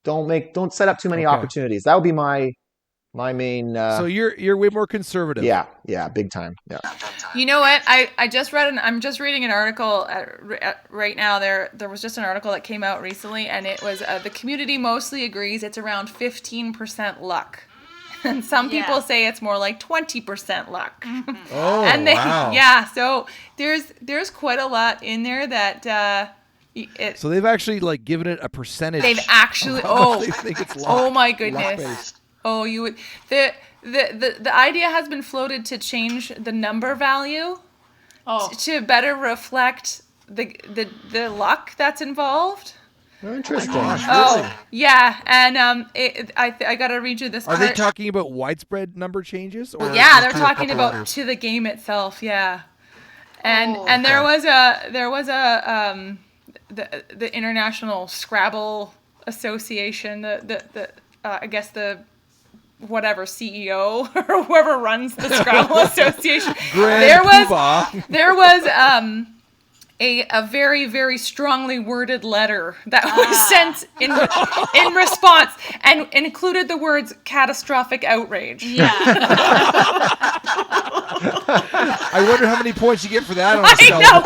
Don't set up too many Okay. opportunities. That would be my main. So you're way more conservative. Yeah, big time. Yeah. You know what? I just read I'm just reading an article right now. There was just an article that came out recently, and it was the community mostly agrees it's around 15% luck. And some people say it's more like 20% luck. Oh, and wow. Yeah, so there's quite a lot in there that so they've actually like given it a percentage. They've actually they think it's luck, oh my goodness. luck-based. Oh, you would the idea has been floated to change the number value to better reflect the luck that's involved. Interesting. Oh, yeah, and I gotta read you this. Are they talking about widespread number changes? Or Yeah, they're just to a talking couple about letters? to the game itself. Yeah, and there was a the International Scrabble Association, the I guess the whatever CEO or whoever runs the Scrabble Association. There was a very, very strongly worded letter that was sent in response and included the words catastrophic outrage. Yeah. I wonder how many points you get for that on a I spell. know.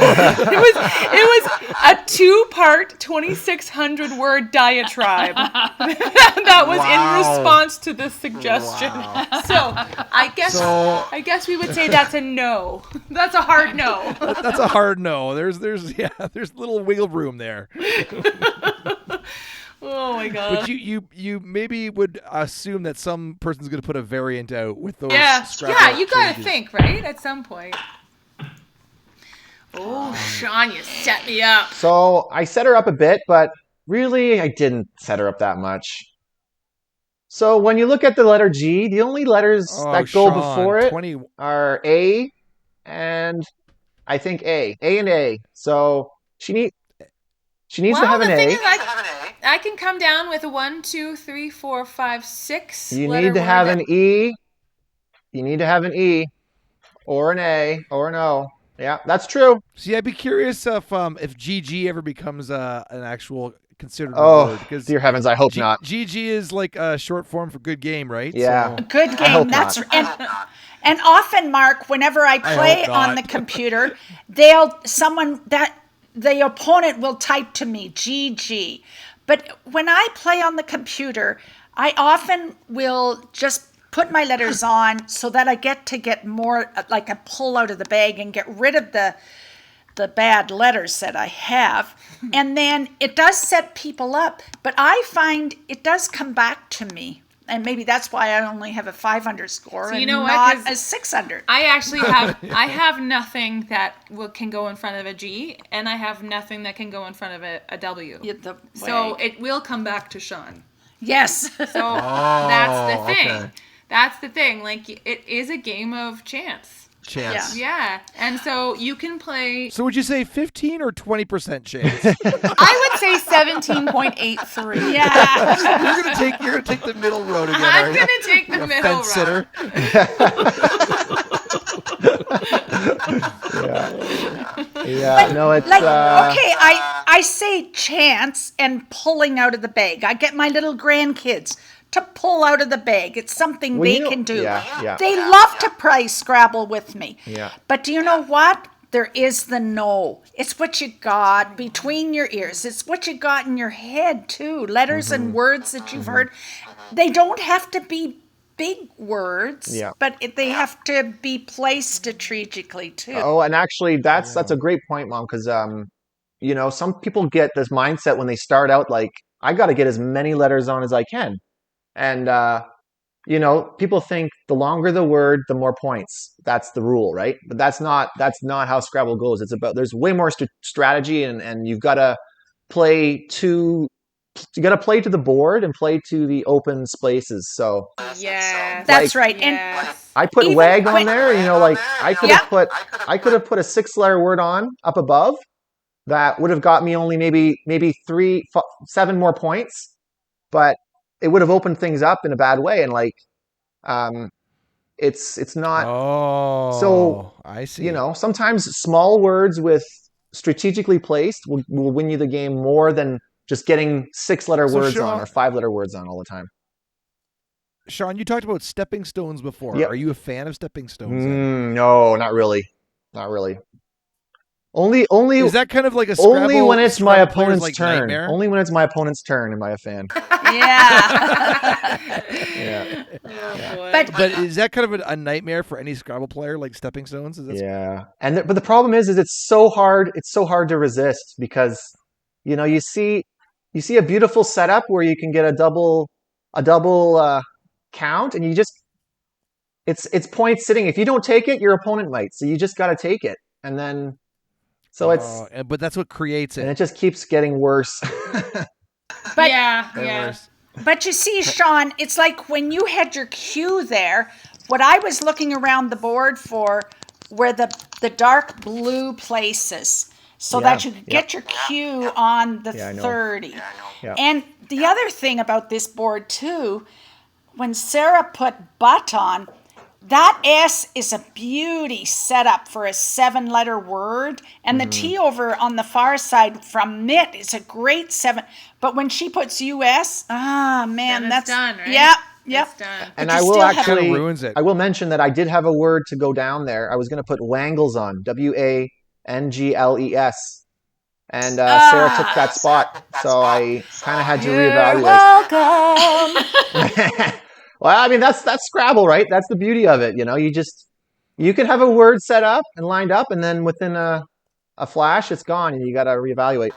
It was a 2-part 2,600 word diatribe that was in response to this suggestion. Wow. So I guess we would say that's a no. That's a hard no. That's a hard no. There's little wiggle room there. Oh my god. But you maybe would assume that some person's going to put a variant out with those. Yeah, Scrabble you gotta changes. think, right? At some point. Oh, Sean, you set me up. So I set her up a bit, but really I didn't set her up that much. So when you look at the letter G, the only letters that go Sean, before it 20. are A and I think A and A. So she needs to have an the thing A. is, I can come down with a 1, 2, 3, 4, 5, 6. You need to have an E. You need to have an E or an A or an O. Yeah, that's true. See, I'd be curious if GG ever becomes an actual considered Oh, word, because dear heavens, I hope not. GG is like a short form for good game, right? Yeah. So, Good I hope game. That's not. and often, Mark, whenever I play hope on not. the computer, the opponent will type to me GG. But when I play on the computer, I often will just put my letters on so that I get more, like I pull out of the bag and get rid of the bad letters that I have. And then it does set people up, but I find it does come back to me. And maybe that's why I only have a 500 score and not a 600. I actually have nothing that can go in front of a G, and I have nothing that can go in front of a W. So it will come back to Sean. Yes. So that's the thing. okay. That's the thing. Like, it is a game of chance. chance. Yeah. And so you can play. So would you say 15 or 20% chance? I would say 17.83. Yeah. You're gonna take the middle road again. I'm aren't going you? to take the middle Fence route. sitter. Yeah, no, it's Like, okay, I say chance and pulling out of the bag. I get my little grandkids to pull out of the bag. It's something Well, they you know- can do. yeah. They love to play Scrabble with me. Yeah. But do you know what? There is the no. It's what you got between your ears. It's what you got in your head, too. Letters and words that you've heard. They don't have to be big words, Yeah. but they have to be placed strategically, too. Oh, and actually, that's a great point, Mom, because some people get this mindset when they start out like, I got to get as many letters on as I can, and people think the longer the word, the more points. That's the rule, right? But that's not how Scrabble goes. It's about there's way more strategy, and you've got to play two play to the board and play to the open spaces. So Yes. That's Like- right. And Yes. I put Even wag on when- there. Like I could have put I could have put a 6-letter word on up above. That would have got me only maybe 7 more points, but it would have opened things up in a bad way. And like, it's not. Oh, So, I see. Sometimes small words with strategically placed will win you the game more than just getting 6-letter So, words Sean- on or 5-letter words on all the time. Sean, you talked about stepping stones before. Yep. Are you a fan of stepping stones? Then? No, not really. Not really. Only Is that kind of like a Scrabble? only when it's my Scrabble player's, opponent's like, turn. nightmare? Only when it's my opponent's turn am I a fan. yeah. Yeah. Oh, boy. But is that kind of a nightmare for any Scrabble player, like stepping stones? Is that Yeah. But the problem is it's so hard. It's so hard to resist because you see a beautiful setup where you can get a double count, and it's points sitting. If you don't take it, your opponent might. So you just got to take it, and then but that's what creates and it. it just keeps getting worse. But yeah. And Yeah. worse. But you see, Sean, it's like when you had your cue there, what I was looking around the board for were the dark blue places so that you could get your cue on the Yeah, I know. 30. Yeah. And the other thing about this board too, when Sarah put but on, that S is a beauty setup for a 7-letter word. And the T over on the far side from Mitt is a great 7. But when she puts US, man, Then it's that's done, right? Yep, yep. It's done. And But you I will still have- actually Kinda ruins it. I will mention that I did have a word to go down there. I was going to put wangles on, WANGLES. And Sarah took that spot, so I kind of had to reevaluate. Welcome. Well, I mean that's Scrabble, right? That's the beauty of it. You can have a word set up and lined up, and then within a flash, it's gone, and you got to reevaluate.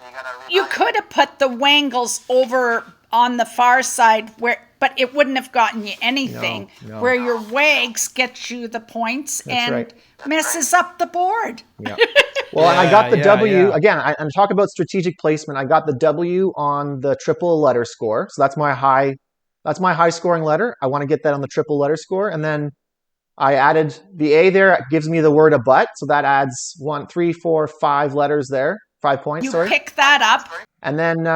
You could have put the wangles over on the far side but it wouldn't have gotten you anything. No. Where your wags get you the points and right. messes up the board. Yeah. Well, and I got the Yeah, W yeah. again. I'm talking about strategic placement. I got the W on the triple letter score, so that's my high scoring letter. I want to get that on the triple letter score, and then I added the A there. It gives me the word a but, so that adds 1, 3, 4, 5 letters there. 5 points. You sorry. pick that up. And then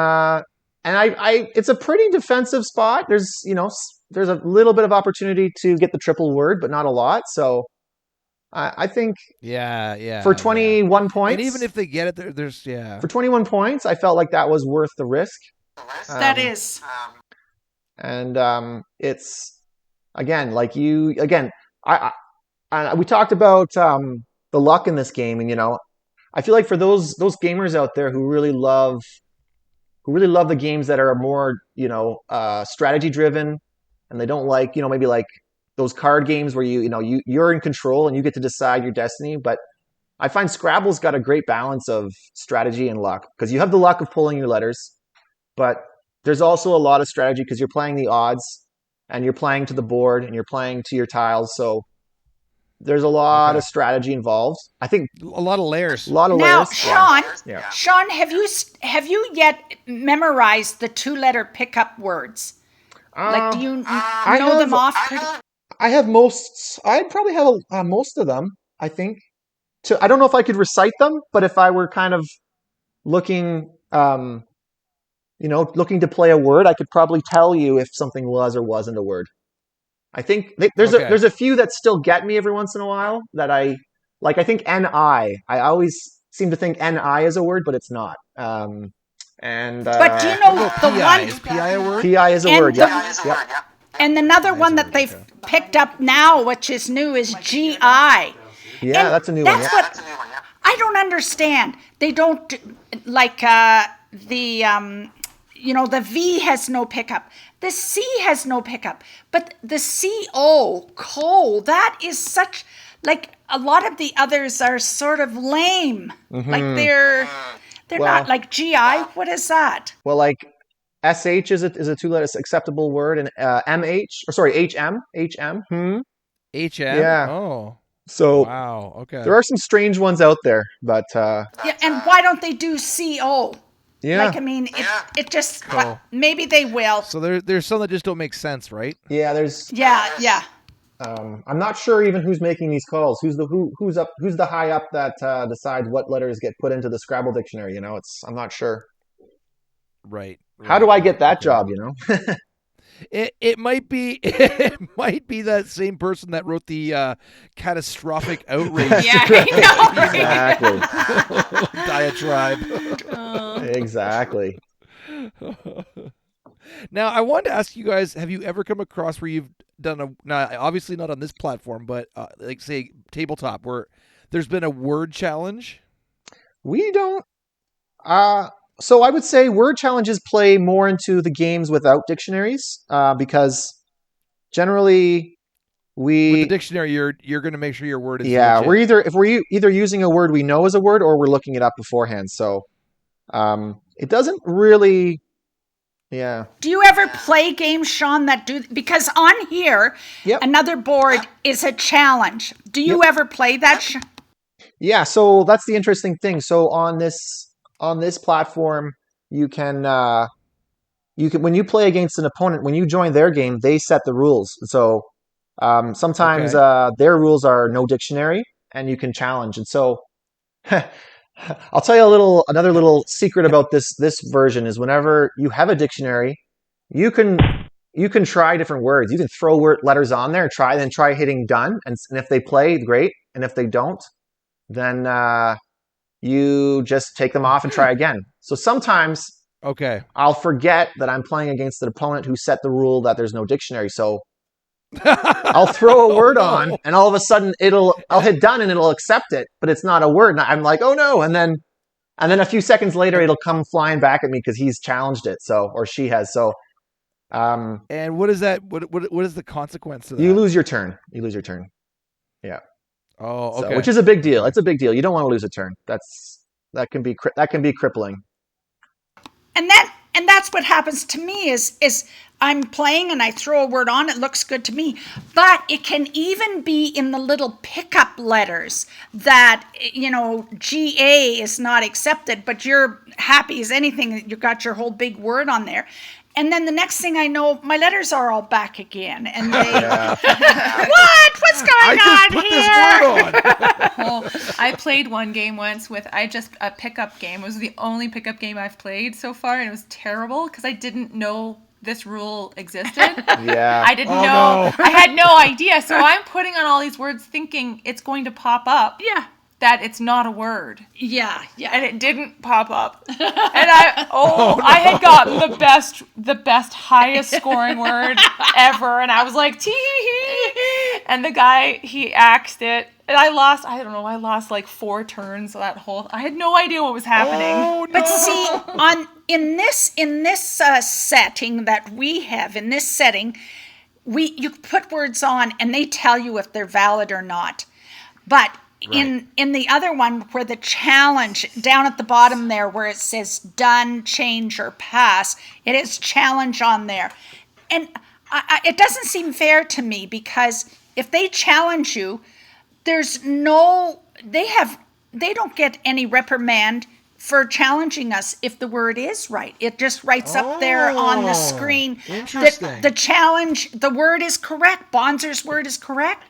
it's a pretty defensive spot. There's there's a little bit of opportunity to get the triple word, but not a lot. So I think Yeah. for 21 points, And even if they get it, there's for 21 points, I felt like that was worth the risk. That is. And it's again like we talked about the luck in this game, and I feel like for those gamers out there who really love the games that are more strategy driven, and they don't like maybe like those card games where you're in control and you get to decide your destiny. But I find Scrabble's got a great balance of strategy and luck, because you have the luck of pulling your letters, but there's also a lot of strategy because you're playing the odds and you're playing to the board and you're playing to your tiles. So there's a lot of strategy involved. I think a lot of layers. a lot of Now, layers. Sean, Yeah. Sean, have you yet memorized the 2-letter pickup words? Like, do you know them off? I have most. I'd probably have most of them. I think. I don't know if I could recite them, but if I were kind of looking, looking to play a word, I could probably tell you if something was or wasn't a word. I think there's a few that still get me every once in a while that I like. I think NI. I always seem to think NI is a word, but it's not. But do you know the PI. one? Is PI a word? PI is a And word. the- Yep. And another one that they've picked up now, which is new, is GI. Yeah, And that's a new one. That's Yeah. what I don't understand. They don't like the V has no pickup. The C has no pickup. But the coal, that is such, like, a lot of the others are sort of lame. Like they're not like GI. What is that? Well, like SH is a 2-letter acceptable word, and HM. HM? Yeah. Oh. So Wow. Okay. there are some strange ones out there, but Yeah, and why don't they do CO? Yeah. Like, I mean, it just, Oh. maybe they will. So there's some that just don't make sense, right? Yeah, there's. Yeah. I'm not sure even who's making these calls. Who's the high up that decides what letters get put into the Scrabble dictionary? I'm not sure. Right. How do I get that okay. job? It might be that same person that wrote the catastrophic outrage Yeah, I know. Exactly. diatribe. Exactly. Now, I wanted to ask you guys: have you ever come across where you've done now, obviously not on this platform, but like say tabletop, where there's been a word challenge? We don't. So I would say word challenges play more into the games without dictionaries, because generally With the we. dictionary, you're going to make sure your word is Yeah, legit. we're either using a word we know as a word or we're looking it up beforehand. So it doesn't really. Yeah. Do you ever play games, Sean, that do, because on here, Yep. another board is a challenge. Do you ever play that? Yeah, so that's the interesting thing. So on this platform, you can when you play against an opponent, when you join their game, they set the rules. So sometimes Okay. their rules are no dictionary, and you can challenge. And so I'll tell you another little secret about this version is whenever you have a dictionary, you can try different words. You can throw letters on there, then try hitting done, and if they play, great, and if they don't, then you just take them off and try again. So sometimes Okay. I'll forget that I'm playing against an opponent who set the rule that there's no dictionary. So I'll throw a word on, and all of a sudden I'll hit done and it'll accept it, but it's not a word. And I'm like, oh no! And then a few seconds later, it'll come flying back at me because he's challenged it. Or she has. So And what is that? What is the consequence of that? you lose your turn. Yeah. Oh, So, okay. which is a big deal. Okay. It's a big deal. You don't want to lose a turn. That can be crippling. And that's what happens to me is I'm playing and I throw a word on, it looks good to me. But it can even be in the little pickup letters that, GA is not accepted, but you're happy as anything that you got your whole big word on there. And then the next thing I know, my letters are all back again. And they, what's going I on just put here? this word on. Well, I played one game once with a pickup game. It was the only pickup game I've played so far, and it was terrible because I didn't know this rule existed. Yeah. I didn't Oh, know. no. I had no idea. So I'm putting on all these words thinking it's going to pop up. Yeah. That it's not a word. Yeah. And it didn't pop up. And I had gotten the best highest scoring word ever. And I was like, tee. And the guy, he axed it. And I lost like 4 turns I had no idea what was happening. Oh, no. But see, in this setting that we have, in this setting, you put words on and they tell you if they're valid or not. But in the other one where the challenge down at the bottom there where it says done, change, or pass, it is challenge on there. And it doesn't seem fair to me because if they challenge you, they don't get any reprimand for challenging us if the word is right. It just writes up there on the screen interesting. that the challenge, the word is correct. Bonzer's word is correct.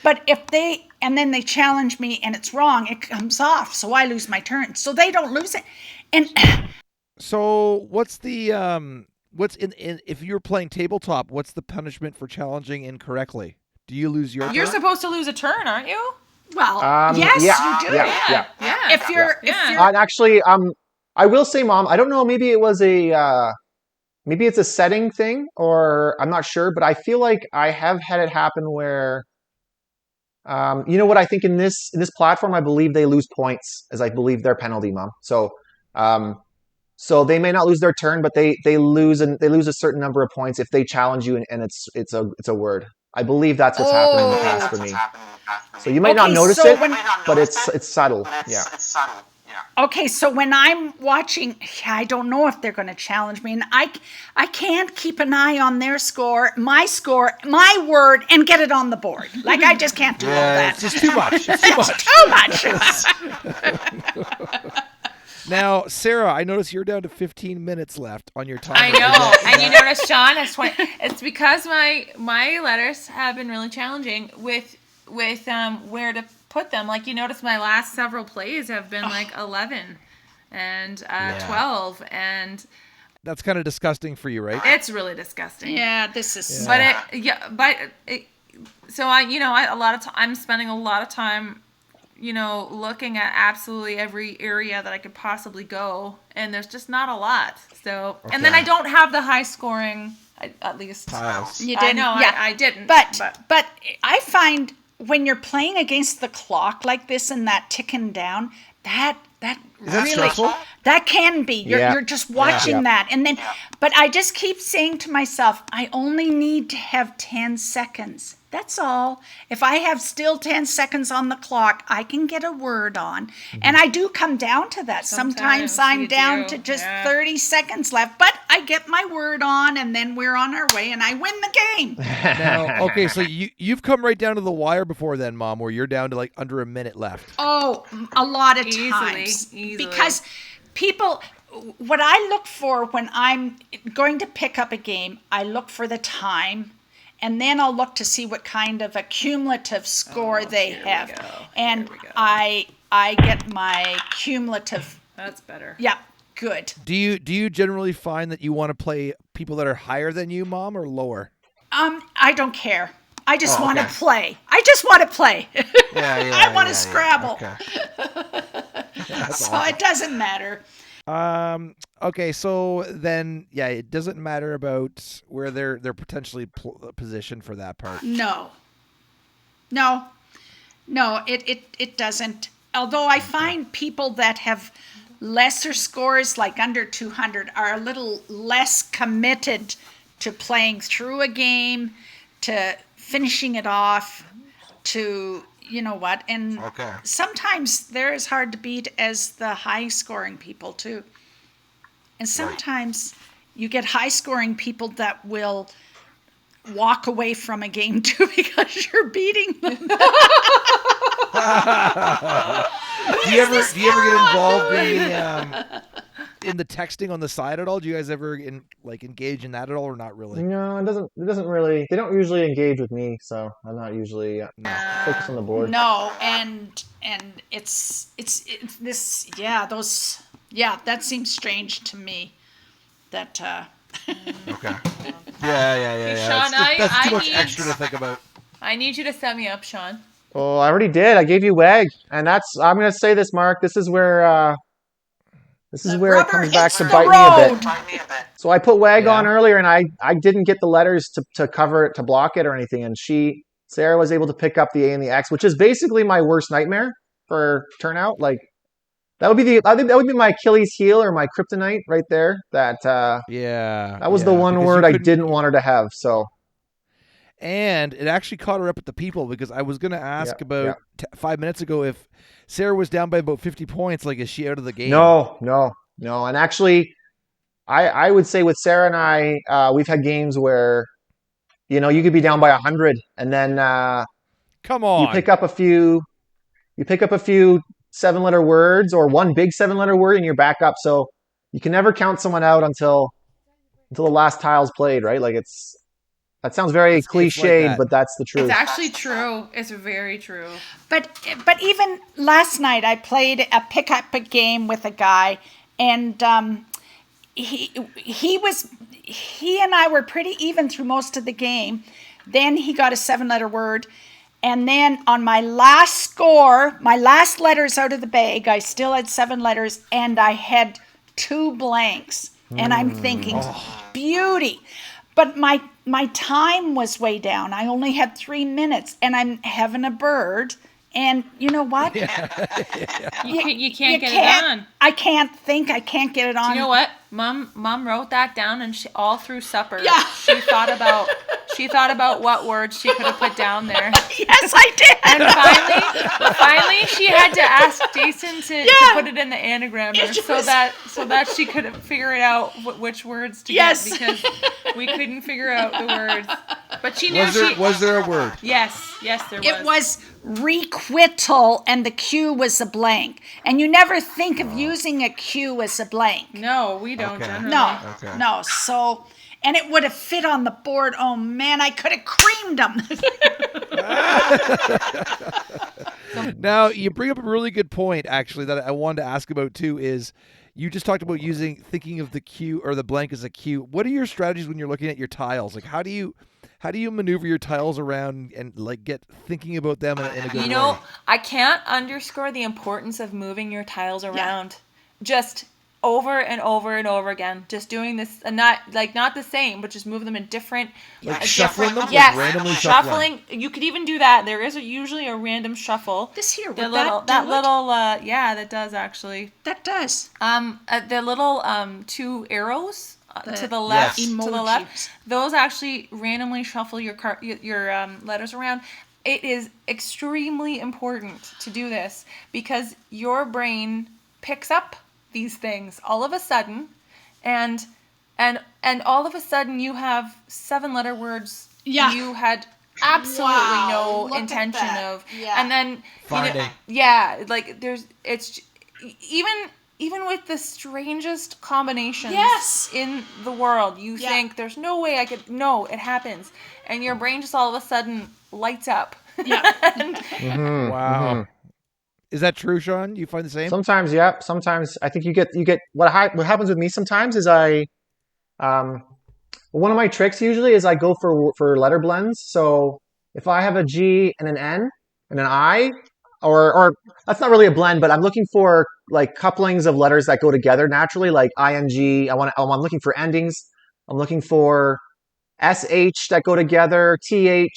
But if then they challenge me and it's wrong, it comes off. So I lose my turn. So they don't lose it. And So what's the what's in if you're playing tabletop? What's the punishment for challenging incorrectly? Do you lose your? You're turn? supposed to lose a turn, aren't you? well, yeah, you do. yeah. If you're And actually, I will say, Mom, I don't know. Maybe it was maybe it's a setting thing, or I'm not sure. But I feel like I have had it happen where, you know what? I think in this platform, I believe they lose points as I believe their penalty, Mom. So, so they may not lose their turn, but they lose a certain number of points if they challenge you and it's a word. I believe that's what's happened in the past for me. So you might not notice it, but it's subtle. Yeah. Okay, so when I'm watching, I don't know if they're going to challenge me, and I can't keep an eye on their score, my word, and get it on the board. Like I just can't do all that. It's just too much. It's too much. Too much. Now, Sarah, I notice you're down to 15 minutes left on your timer. I know. And you notice, Sean, it's because my letters have been really challenging with where to put them. Like, you notice my last several plays have been like 11 and 12, and that's kind of disgusting for you, right? it's really disgusting. Yeah, this is. So I'm spending a lot of time, looking at absolutely every area that I could possibly go, and there's just not a lot. So, and then I don't have the high scoring, at least. Tiles. You didn't. I didn't. But I find when you're playing against the clock like this and that ticking down, that Is that really stressful? that can be. Yeah. You're just watching that, and then. But I just keep saying to myself, I only need to have 10 seconds. That's all. If I have still 10 seconds on the clock, I can get a word on. And I do come down to that. Sometimes I'm down to just 30 seconds left, but I get my word on, and then we're on our way, and I win the game. Now, okay, so you've come right down to the wire before then, Mom, where you're down to like under a minute left. Oh, a lot of Easily, times. easily. Because people, what I look for when I'm going to pick up a game, I look for the time, and then I'll look to see what kind of a cumulative score they have. And I get my cumulative. That's better. Yeah, good. Do you generally find that you want to play people that are higher than you, Mom, or lower? I don't care. I just want to play. I just want to play. I want to Scrabble. Okay. So it doesn't matter. Okay, so then, it doesn't matter about where they're potentially positioned for that part. No, it doesn't. Although I find people that have lesser scores, like under 200, are a little less committed to playing through a game, to finishing it off, to and sometimes they're as hard to beat as the high scoring people too. And sometimes you get high scoring people that will walk away from a game too because you're beating them. Do you ever get involved in the texting on the side at all? Do you guys ever engage in that at all, or not really? No, it doesn't really. They don't usually engage with me, so I'm not usually focused on the board. No, and it's this. That seems strange to me. That. Okay. Yeah. Sean, That's too I much need- extra to think about. I need you to set me up, Sean. Oh, I already did. I gave you WAG, and I'm going to say this, Mark. This is where it rubber comes back hits to the bite me a bit. So I put WAG on earlier, and I didn't get the letters to cover it, to block it or anything. And Sarah was able to pick up the A and the X, which is basically my worst nightmare for turnout. Like I think that would be my Achilles heel or my kryptonite right there. That was the one word I didn't want her to have. So. And it actually caught her up at the people, because I was going to ask about 5 minutes ago if Sarah was down by about 50 points. Like, is she out of the game? No. And actually, I would say with Sarah and I, we've had games where, you could be down by 100, and then come on, you pick up a few 7-letter words or one big 7-letter word, and you're back up. So you can never count someone out until the last tile's played, right? Like that sounds very cliched, like but that's the truth. It's actually true. It's very true. But even last night, I played a pick-up game with a guy, and he and I were pretty even through most of the game. Then he got a 7-letter word, and then on my last score, my last letters out of the bag, I still had 7 letters, and I had 2 blanks. And I'm thinking, beauty. But my time was way down. I only had 3 minutes, and I'm having a bird. And you know what? You can't get it on. I can't think. I can't get it on. Do you know what? Mom wrote that down, and all through supper, Yeah. she thought about what words she could have put down there. Yes, I did. And finally, she had to ask Jason to put it in the anagrammer so that she could figure it out which words to get, because we couldn't figure out the words. But she knew Was there a word? Yes, there was. It was requital, and the Q was a blank. And you never think of using a Q as a blank. No, we don't Okay. generally. No, Okay. no. So, and it would have fit on the board. Oh man, I could have creamed them. Now, you bring up a really good point, actually, that I wanted to ask about too. Is you just talked about thinking of the cue or the blank as a cue. What are your strategies when you're looking at your tiles? Like, how do you maneuver your tiles around and like get thinking about them in a good way? I can't underscore the importance of moving your tiles around. Just over and over and over again. Just doing this, and not the same, but just move them in different. Like shuffling them? Like Yes, randomly shuffling. You could even do that. There is usually a random shuffle. This here, The would little, that do it? yeah, that does actually. That does. The little two arrows The to the left, Yes. to the emojis. left. Those actually randomly shuffle your letters around. It is extremely important to do this because your brain picks up these things all of a sudden, and all of a sudden you have 7-letter words. Yeah. You had absolutely Wow, look no at intention that. of, Yeah. and then Finding. like it's even with the strangest combinations Yes. in the world, you Yeah. think there's no way I could. No, it happens, and your brain just all of a sudden lights up. Yeah. Mm-hmm. Wow. Is that true, Sean? You find the same? Sometimes, yeah. Sometimes I think you get what happens with me sometimes is one of my tricks usually is I go for letter blends. So if I have a G and an N and an I, or that's not really a blend, but I'm looking for like couplings of letters that go together naturally, like ing. I'm looking for endings. I'm looking for sh that go together, th.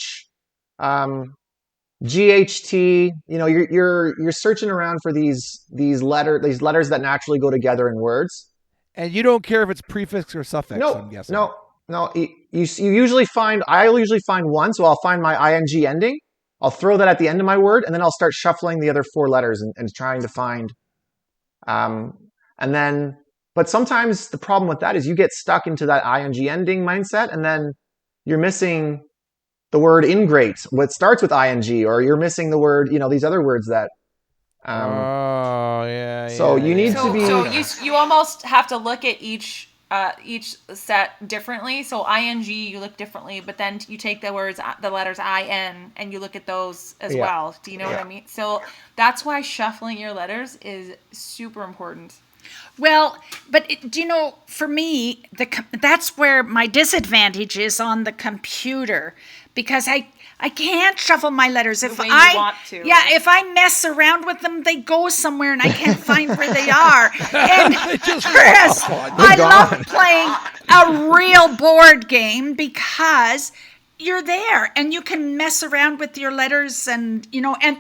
GHT, you're searching around for these letters that naturally go together in words. And you don't care if it's prefix or suffix, No, I'm guessing. no. You usually find I'll usually find one, so I'll find my ing ending. I'll throw that at the end of my word, and then I'll start shuffling the other 4 letters and trying to find. And then, but sometimes the problem with that is you get stuck into that ing ending mindset, and then you're missing the word ingrate, what starts with ing, or you're missing the word, these other words that. Oh, yeah. So you need to be. So you almost have to look at each set differently. So ing you look differently, but then you take the letters in, and you look at those as well. Do you know what I mean? So that's why shuffling your letters is super important. Well, but do you know, for me, that's where my disadvantage is on the computer, because I can't shuffle my letters if way you want to, Yeah, right? if I mess around with them, they go somewhere and I can't find where they are. And Chris, I love playing a real board game because you're there and you can mess around with your letters, and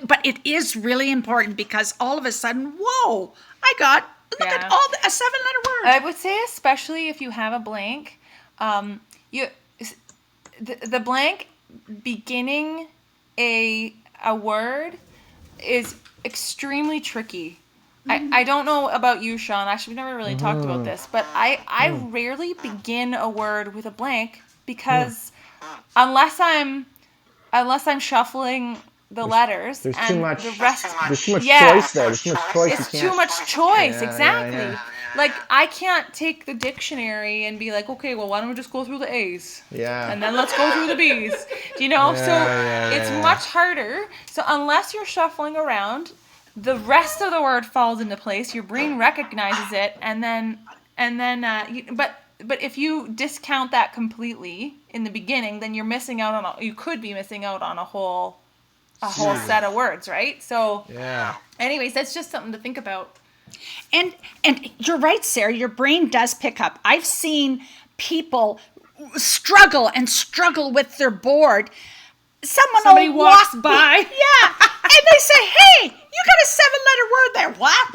but it is really important because all of a sudden, whoa, look at all a 7-letter word. I would say, especially if you have a blank, the blank beginning a word is extremely tricky. I don't know about you, Sean. Actually, we've never really talked about this, but I rarely begin a word with a blank because unless I'm shuffling the letters, There's and too much. the rest. There's too much Yeah. choice there. There's too much choice. It's you can't. too much choice, Yeah, exactly. yeah. Like, I can't take the dictionary and be like, okay, well, why don't we just go through the A's? Yeah. And then let's go through the B's. Do you know? It's much harder. So unless you're shuffling around, the rest of the word falls into place. Your brain recognizes it, but if you discount that completely in the beginning, then you're missing out you could be missing out on a whole set of words, right? So, anyways, that's just something to think about. And you're right, Sarah. Your brain does pick up. I've seen people struggle with their board. Somebody will walks walk by. Yeah, and they say, "Hey, you got a 7-letter word there." What?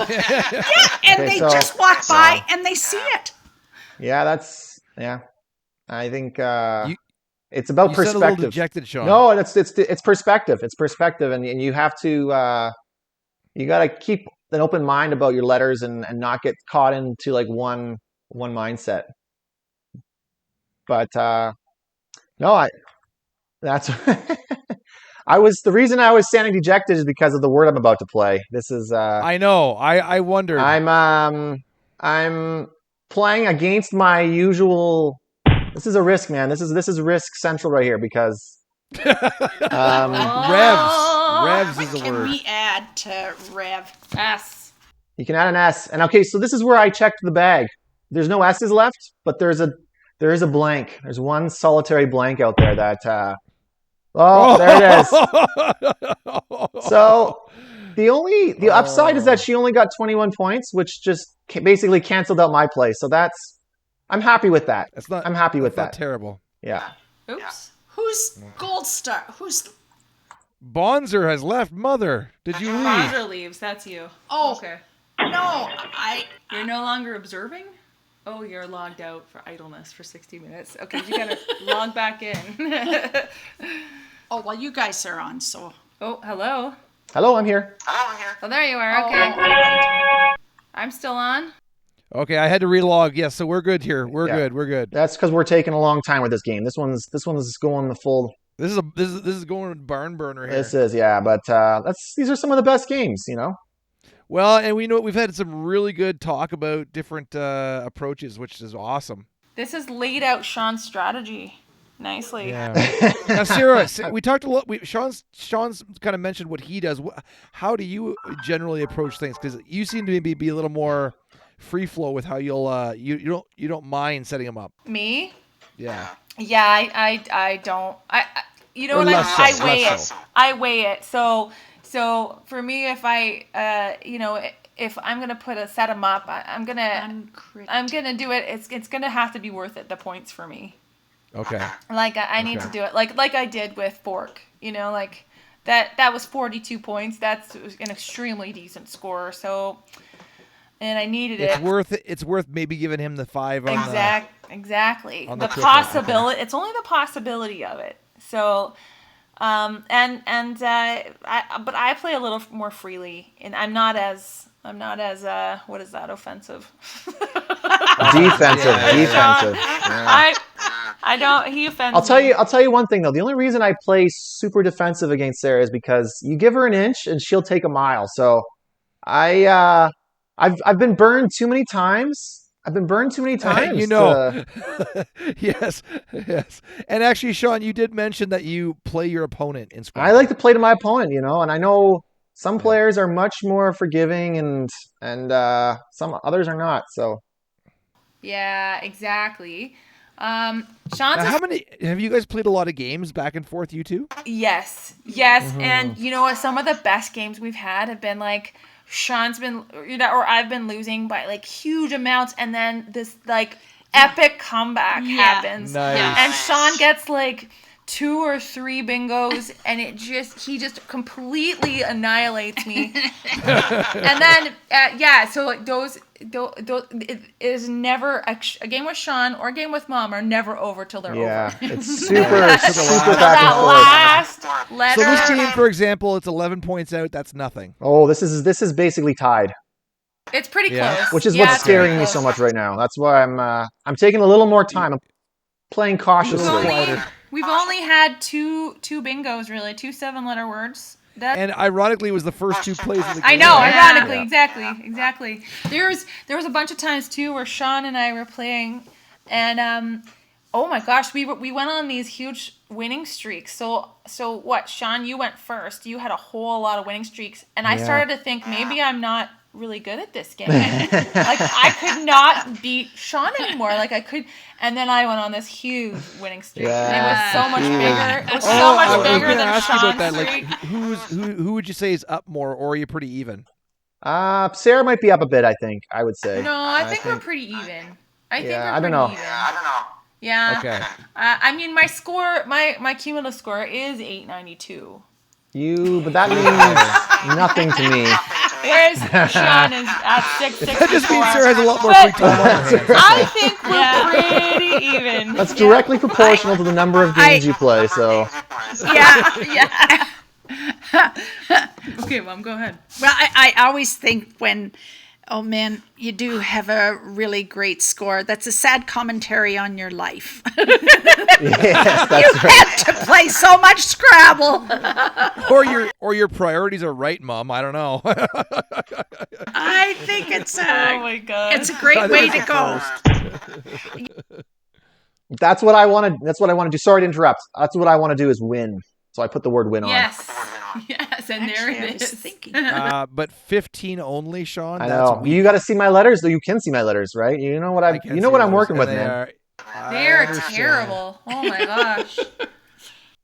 Yeah, and they just walk by and they see it. Yeah, I think it's about You perspective. sound a little dejected, Sean. No, it's perspective. It's perspective, and you have to you got to keep an open mind about your letters and not get caught into like one mindset. But No, that's the reason I was standing dejected is because of the word I'm about to play. This is I know. I wondered. I'm playing against my usual. This is a risk, man. This is risk central right here because Revs is a Can word. we add to Rev? S. you can add an S. And okay, so this is where I checked the bag. There's no S's left, but there is a blank. There's one solitary blank out there that there it is. So the upside is that she only got 21 points, which just basically canceled out my play. So I'm happy with that. I'm happy with that. Not terrible. Yeah. Oops. Who's Gold Star? Who's Bonzer has left. Mother, did you leave? Bonzer leaves. That's you. Oh. Okay. no? You're no longer observing? Oh, you're logged out for idleness for 60 minutes. Okay, you gotta log back in. Oh well, you guys are on, so. Oh, hello. Hello, I'm here. Oh, there you are. Okay. I'm still on. Okay, I had to relog. Yes, so we're good here. We're good. That's because we're taking a long time with this game. This one's going the full. This is going barn burner here. This is but these are some of the best games, you know. Well, and we know we've had some really good talk about different approaches, which is awesome. This has laid out Sean's strategy nicely. Yeah. Now, Sarah, we talked a lot. Sean's kind of mentioned what he does. How do you generally approach things? Because you seem to be a little more free flow with how you'll you don't mind setting them up. Me? Yeah. Yeah, I don't. You know Or what? less I so, weigh less it. so. I weigh it. So for me, if I if I'm gonna set them up, I'm gonna do it. It's gonna have to be worth it. The points for me. Okay. Like I need to do it. Like I did with Fork. You know, like that was 42 points. That's an extremely decent score. So. And I needed it. It's worth maybe giving him the 5 on exactly. on The triple. possibility. Okay. It's only the possibility of it. So, but I play a little more freely, and I'm not as what is that, offensive? Defensive. Yeah. I don't. He offends. I'll tell you one thing though. The only reason I play super defensive against Sarah is because you give her an inch and she'll take a mile. So I've been burned too many times. You know. Yes. And actually, Sean, you did mention that you play your opponent in Scrabble. I like to play to my opponent, you know, and I know some players are much more forgiving and some others are not. So. Yeah, exactly. Sean's how many have you guys played? A lot of games back and forth, you two? Yes. Mm-hmm. And you know what? Some of the best games we've had have been like Sean's been, or I've been losing by like huge amounts, and then this like epic comeback happens, and Sean gets like 2 or 3 bingos, and he just completely annihilates me. And then so those it is never a game with Sean or a game with Mom are never over till they're over. Yeah, it's super back and forth. Last letter. So this game, for example, it's 11 points out. That's nothing. Oh, this is basically tied. It's pretty close. Which is what's scaring me so much right now. That's why I'm taking a little more time. I'm playing cautiously. We've only had two bingos, really, 2 7-letter words. And ironically, it was the first 2 plays of the game. I know, ironically, exactly. There was a bunch of times too where Sean and I were playing, and oh my gosh, we went on these huge winning streaks. So what, Sean? You went first. You had a whole lot of winning streaks, and I started to think maybe I'm not really good at this game. Like I could not beat Sean anymore. Like I could, and then I went on this huge winning streak. And it was so much bigger. It was so much bigger than Sean's streak. Like, who would you say is up more, or are you pretty even? Sarah might be up a bit. I think I would say. No, I think we're pretty even. I don't know. Yeah. Okay. I mean, my score, my cumulative score is 892. But that means nothing to me. Whereas Sean is at 664. That just means Sarah has a lot more free time on her hands. I think we're pretty even. That's directly proportional to the number of games you play. So. Yeah. Okay, Mom, go ahead. Well, I always think when Oh man, you do have a really great score. That's a sad commentary on your life. Yes, that's right. Had to play so much Scrabble. Or your priorities are right, Mom. I don't know. I think it's Oh my god. it's a great way to go. That's what I want to. That's what I want to do. Sorry to interrupt. That's what I want to do is win. So I put the word "win" on. Yes. Yes, and Actually, there I it was is. thinking. But 15 only, Sean. I That's know. weak. You got to see my letters, though. You can see my letters, right? You know what I I'm. can You know see what I'm those, working and with, they man. are- I They're understand. terrible. Oh my gosh.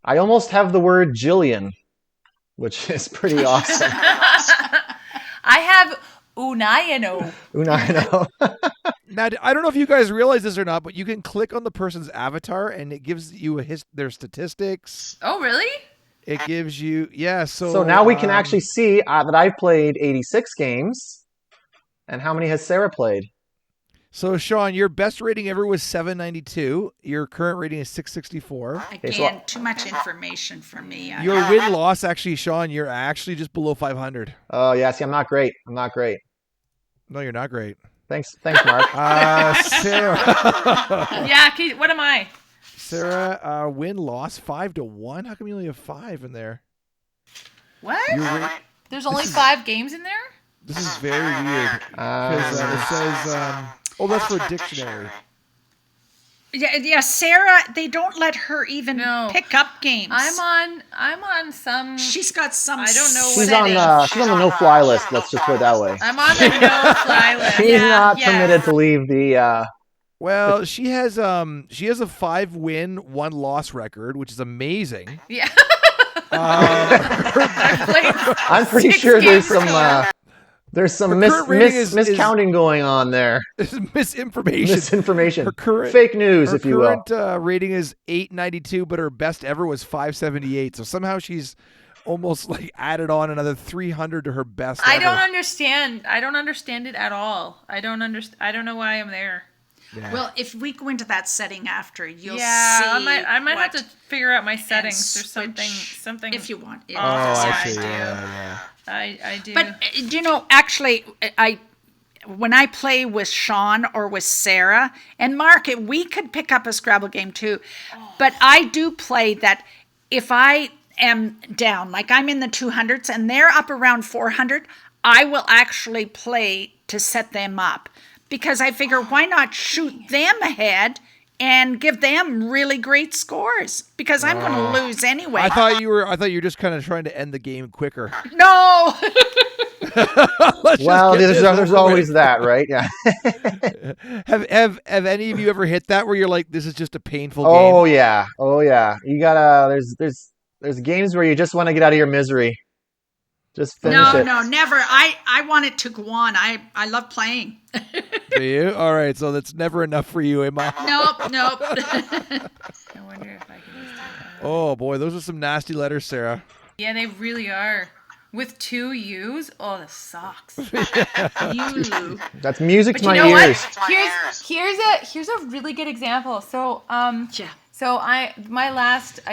I almost have the word Jillian, which is pretty awesome. I have Unayano. I know. Now, I don't know if you guys realize this or not, but you can click on the person's avatar, and it gives you their statistics. Oh really? It gives you, yeah. So now we can actually see that I've played 86 games, and how many has Sarah played? So, Sean, your best rating ever was 792. Your current rating is 664. Again, too much information for me. Your win-loss, actually, Sean, you're actually just below 500. Oh yeah, see, I'm not great. I'm not great. No, you're not great. Thanks, Mark. Sarah. Yeah. What am I? Sarah, win-loss 5-1. How come you only have 5 in there? What? Your There's only 5 games in there? This is very weird. Because it says, that's for a dictionary. Yeah, Sarah, they don't let her even No. pick up games. I'm on some. She's got some. I don't know She's what on the no-fly list. Let's just put it that way. I'm on the no-fly list. She's not permitted to leave the. Well, she has a 5-win, 1-loss record, which is amazing. Yeah. I've played I'm pretty 6 sure there's games some Her current rating is miscounting going on there. misinformation. Misinformation. Her current Fake news, her if you will. current rating is 892, but her best ever was 578. So somehow she's almost like added on another 300 to her best. I ever. don't understand. I don't understand it at all. I don't know why I'm there. Yeah. Well, if we go into that setting after, you'll see. I might have to figure out my settings. There's switch something if you want. Oh, I see. do. Yeah. I do. But actually, when I play with Sean or with Sarah and Mark, we could pick up a Scrabble game too. But I do play that if I am down, like I'm in the 200s and they're up around 400, I will actually play to set them up. Because I figure, why not shoot them ahead and give them really great scores? Because I'm going to lose anyway. I thought you were just kind of trying to end the game quicker. No. Well, there's always that, right? Yeah. Have any of you ever hit that where you're like, this is just a painful Oh game? yeah. Oh yeah. You gotta. There's games where you just want to get out of your misery. Just finish it. No, never. I want it to go on. I love playing. Do you? All right, so that's never enough for you, Emma. Nope. I wonder if I can just do that. Oh boy, those are some nasty letters, Sarah. Yeah, they really are. With 2 U's? Oh, this sucks. You. That's music But to you my know ears. what? Here's a really good example. So Yeah. So I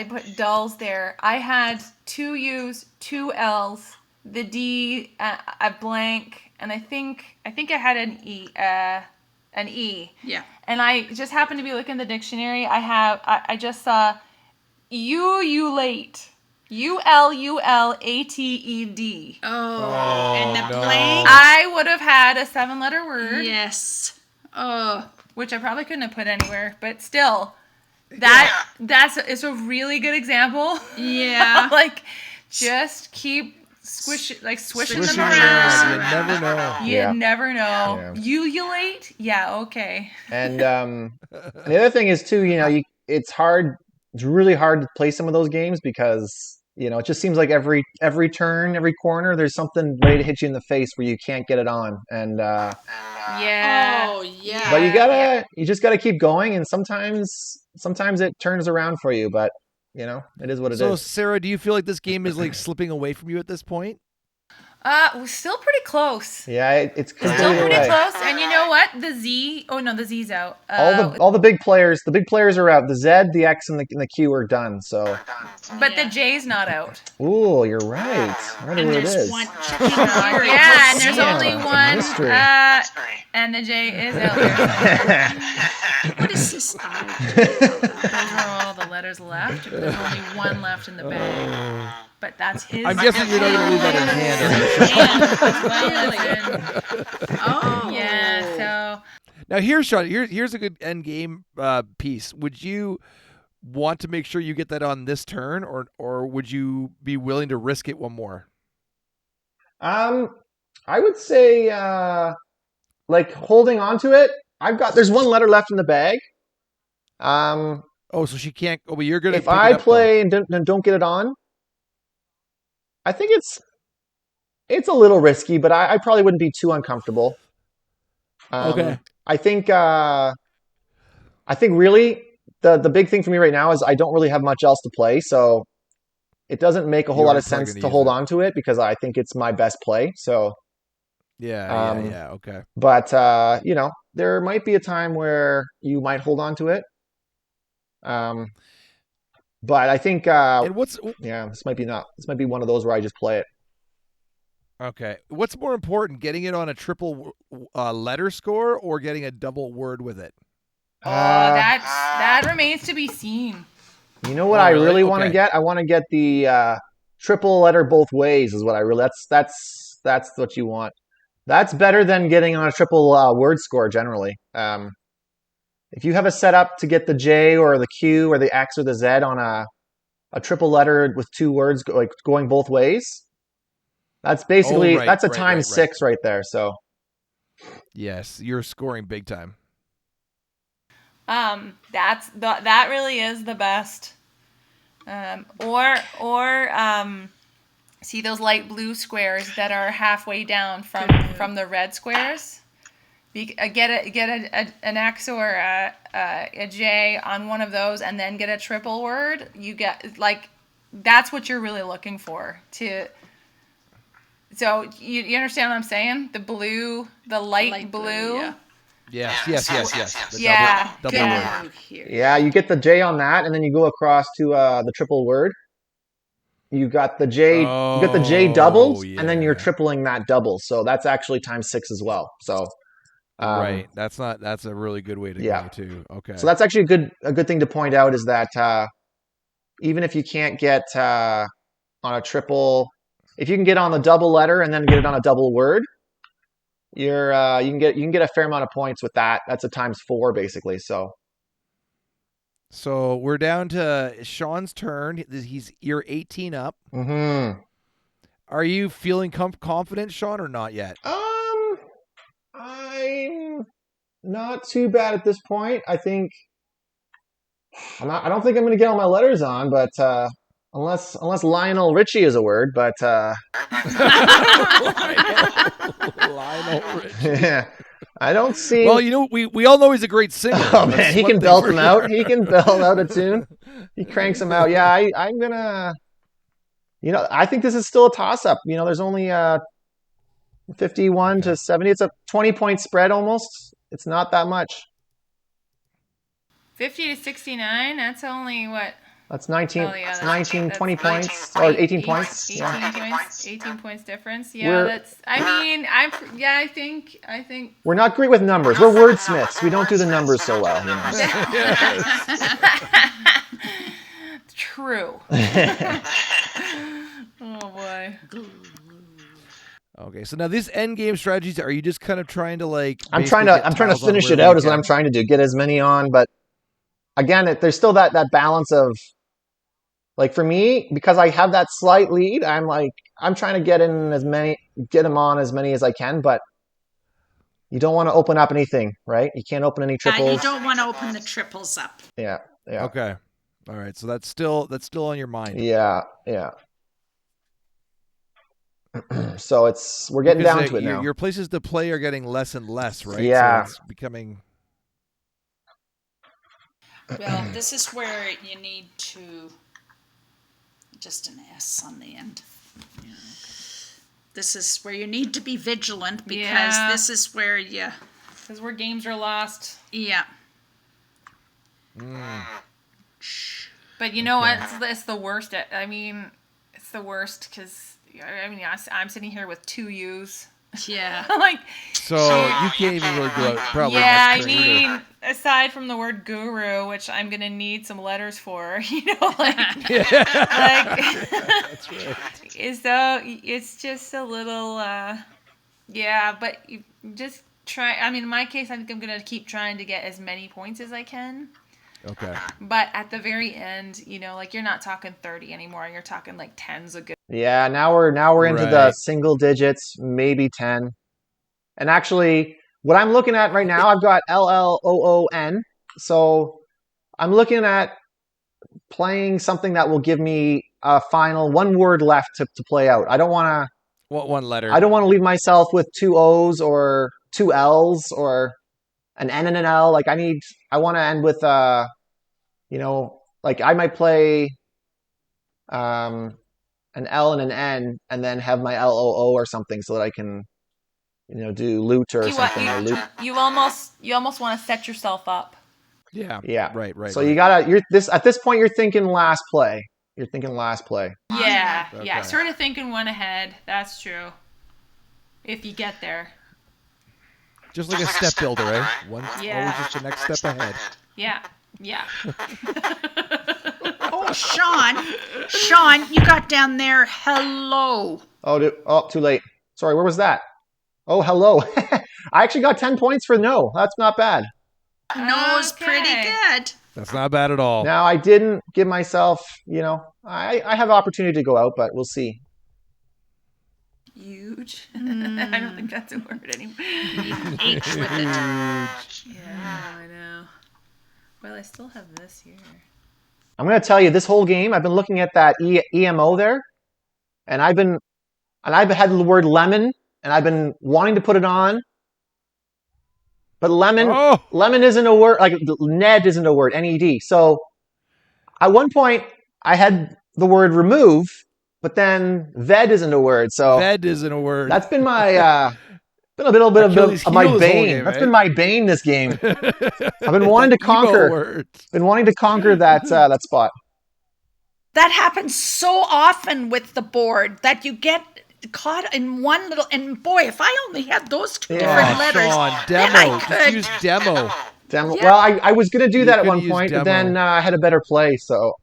put dulls there. I had 2 U's, 2 L's, the D, a blank, and I think I had an E. Yeah. And I just happened to be looking in the dictionary. I just saw ululate. ULULATED. Oh, and the no. blank. I would have had a 7-letter word, Yes. Oh. which I probably couldn't have put anywhere, but still, it's a really good example. Yeah. Like, just keep swishing Swishing them around, around. you never know. You Yeah. never know. Yeah. Ululate? Yeah, okay. And the other thing is too, it's hard. It's really hard to play some of those games because it just seems like every turn, every corner, there's something ready to hit you in the face where you can't get it on. And Yeah. Oh, yeah. but you just gotta keep going. And sometimes it turns around for you. But it is what it is. So, Sarah, do you feel like this game is like slipping away from you at this point? We're still pretty close. Yeah, it's Still completely pretty right. close. And you know what? The Z. Oh no, the Z's out. All the big players, are out. The Z, the X, and the Q are done. So, But the J's not out. ooh, you're right. I wonder And who it there's is. one chicken here. Yeah, and there's Yeah, only it's a one. mystery. And the J is out there. What is this? Those are all the letters left. There's only one left in the bag. But that's his. I'm guessing you're not going to leave that in hand. Oh. Yeah, so. Now here's Sean. Here's a good end game piece. Would you want to make sure you get that on this turn, or would you be willing to risk it one more? I would say like holding on to it. There's one letter left in the bag. Oh, so she can't. Oh, but you're gonna. If I play and don't get it on, I think it's a little risky, but I probably wouldn't be too uncomfortable. Okay. I think really the big thing for me right now is I don't really have much else to play, so it doesn't make a whole lot of sense to hold on to it because I think it's my best play. So yeah. Okay. But there might be a time where you might hold on to it. But I think this might be one of those where I just play it. Okay. What's more important, getting it on a triple letter score or getting a double word with it? That remains to be seen. You know what I really want to get? I want to get the triple letter both ways. Is what I really. That's what you want. That's better than getting on a triple word score generally. If you have a setup to get the J or the Q or the X or the Z on a triple letter with two words going both ways, that's basically that's a times 6 right there. So yes, you're scoring big time. That really is the best. See those light blue squares that are halfway down from the red squares. Get an X or a J on one of those, and then get a triple word. You get that's what you're really looking for to. So you understand what I'm saying? The blue, the light blue. Yeah. Yes. Double word. Yeah, you get the J on that, and then you go across to the triple word. You got the J. You got the J doubled, and then you're tripling that double. So that's actually times 6 as well. So right, that's a really good way to go too. Okay. So that's actually a good thing to point out is that even if you can't get on a triple, if you can get on the double letter and then get it on a double word, you can get a fair amount of points with that. That's a times 4 basically. So we're down to Sean's turn. You're 18 up. Mm-hmm. Are you feeling confident, Sean, or not yet? I'm not too bad at this point. I think I don't think I'm going to get all my letters on, but unless Lionel Richie is a word, but Lionel Richie. Yeah. I don't see. Well, we all know he's a great singer. Oh man, he can belt them out. He can belt out a tune. He cranks them out. Yeah, I'm gonna. I think this is still a toss-up. There's only 51 to 70. It's a 20-point spread almost. It's not that much. 50 to 69. That's only what. That's 19. Oh, yeah, that's 19, 20 points or 18 points. 18 points difference. Yeah, I think. We're not great with numbers. We're wordsmiths. We don't do the numbers so well. True. Oh boy. Okay, so now these endgame strategies, are you just kind of trying to I'm trying to finish it out is what I'm trying to do. Get as many on, but again, there's still that balance of for me, because I have that slight lead, I'm trying to get them on as many as I can, but you don't want to open up anything, right? You can't open any triples. You don't want to open the triples up. Yeah. Okay. All right. So that's still on your mind. Yeah. So we're getting down to it now. Your places to play are getting less and less, right? Yeah. So it's becoming. Well, this is where you need to just an S on the end. This is where you need to be vigilant because this is where This is where games are lost. Yeah. But you know what? It's the worst. I mean, it's the worst because I'm sitting here with 2 U's. Yeah. Like. So you can't even really go out. Probably. Yeah, I next turn either. mean, aside from the word guru, which I'm gonna need some letters for, like, That's right. so it's just a little, but you just try. I mean, in my case, I think I'm gonna keep trying to get as many points as I can. Okay. But at the very end, like you're not talking 30 anymore. You're talking like tens of good. Yeah, now we're into the Right. single digits, maybe 10. And actually, what I'm looking at right now, I've got LLOON. So I'm looking at playing something that will give me a final 1 word left to play out. I don't want to. What one letter? I don't want to leave myself with 2 O's or 2 L's or an N and an L. Like I want to end with like I might play an L and an N and then have my LOO or something so that I can do loot or something or loot. You almost want to set yourself up. Yeah. Yeah. Right. So you gotta. At this point you're thinking last play. You're thinking last play. Yeah. Okay. Yeah. Sort of thinking one ahead. That's true. If you get there. Just like a step builder, right? One. Yeah. Always just the next step ahead. Yeah. Yeah. Oh, Sean, you got down there. Hello. Oh, too late. Sorry, where was that? Oh, hello. I actually got 10 points for no. That's not bad. No's pretty good. That's not bad at all. Now, I didn't give myself, I have opportunity to go out, but we'll see. Huge. I don't think that's a word anymore. H with it. Yeah, I know. Well, I still have this here. I'm going to tell you, this whole game, I've been looking at that EMO there, and I've had the word lemon, and I've been wanting to put it on, but lemon isn't a word, like Ned isn't a word, N-E-D. So at one point, I had the word remove, but then ved isn't a word. So Ved isn't a word. that's been my been a little bit of my bane. Game, That's right? been my bane this game. I've been wanting to conquer. That that spot. That happens so often with the board that you get caught in one little. And boy, if I only had those 2 different letters, Sean, then demo. I Just could. use demo. Demo. Yeah. Well, I was going to do that at could've one used point, but demo. then I had a better play. So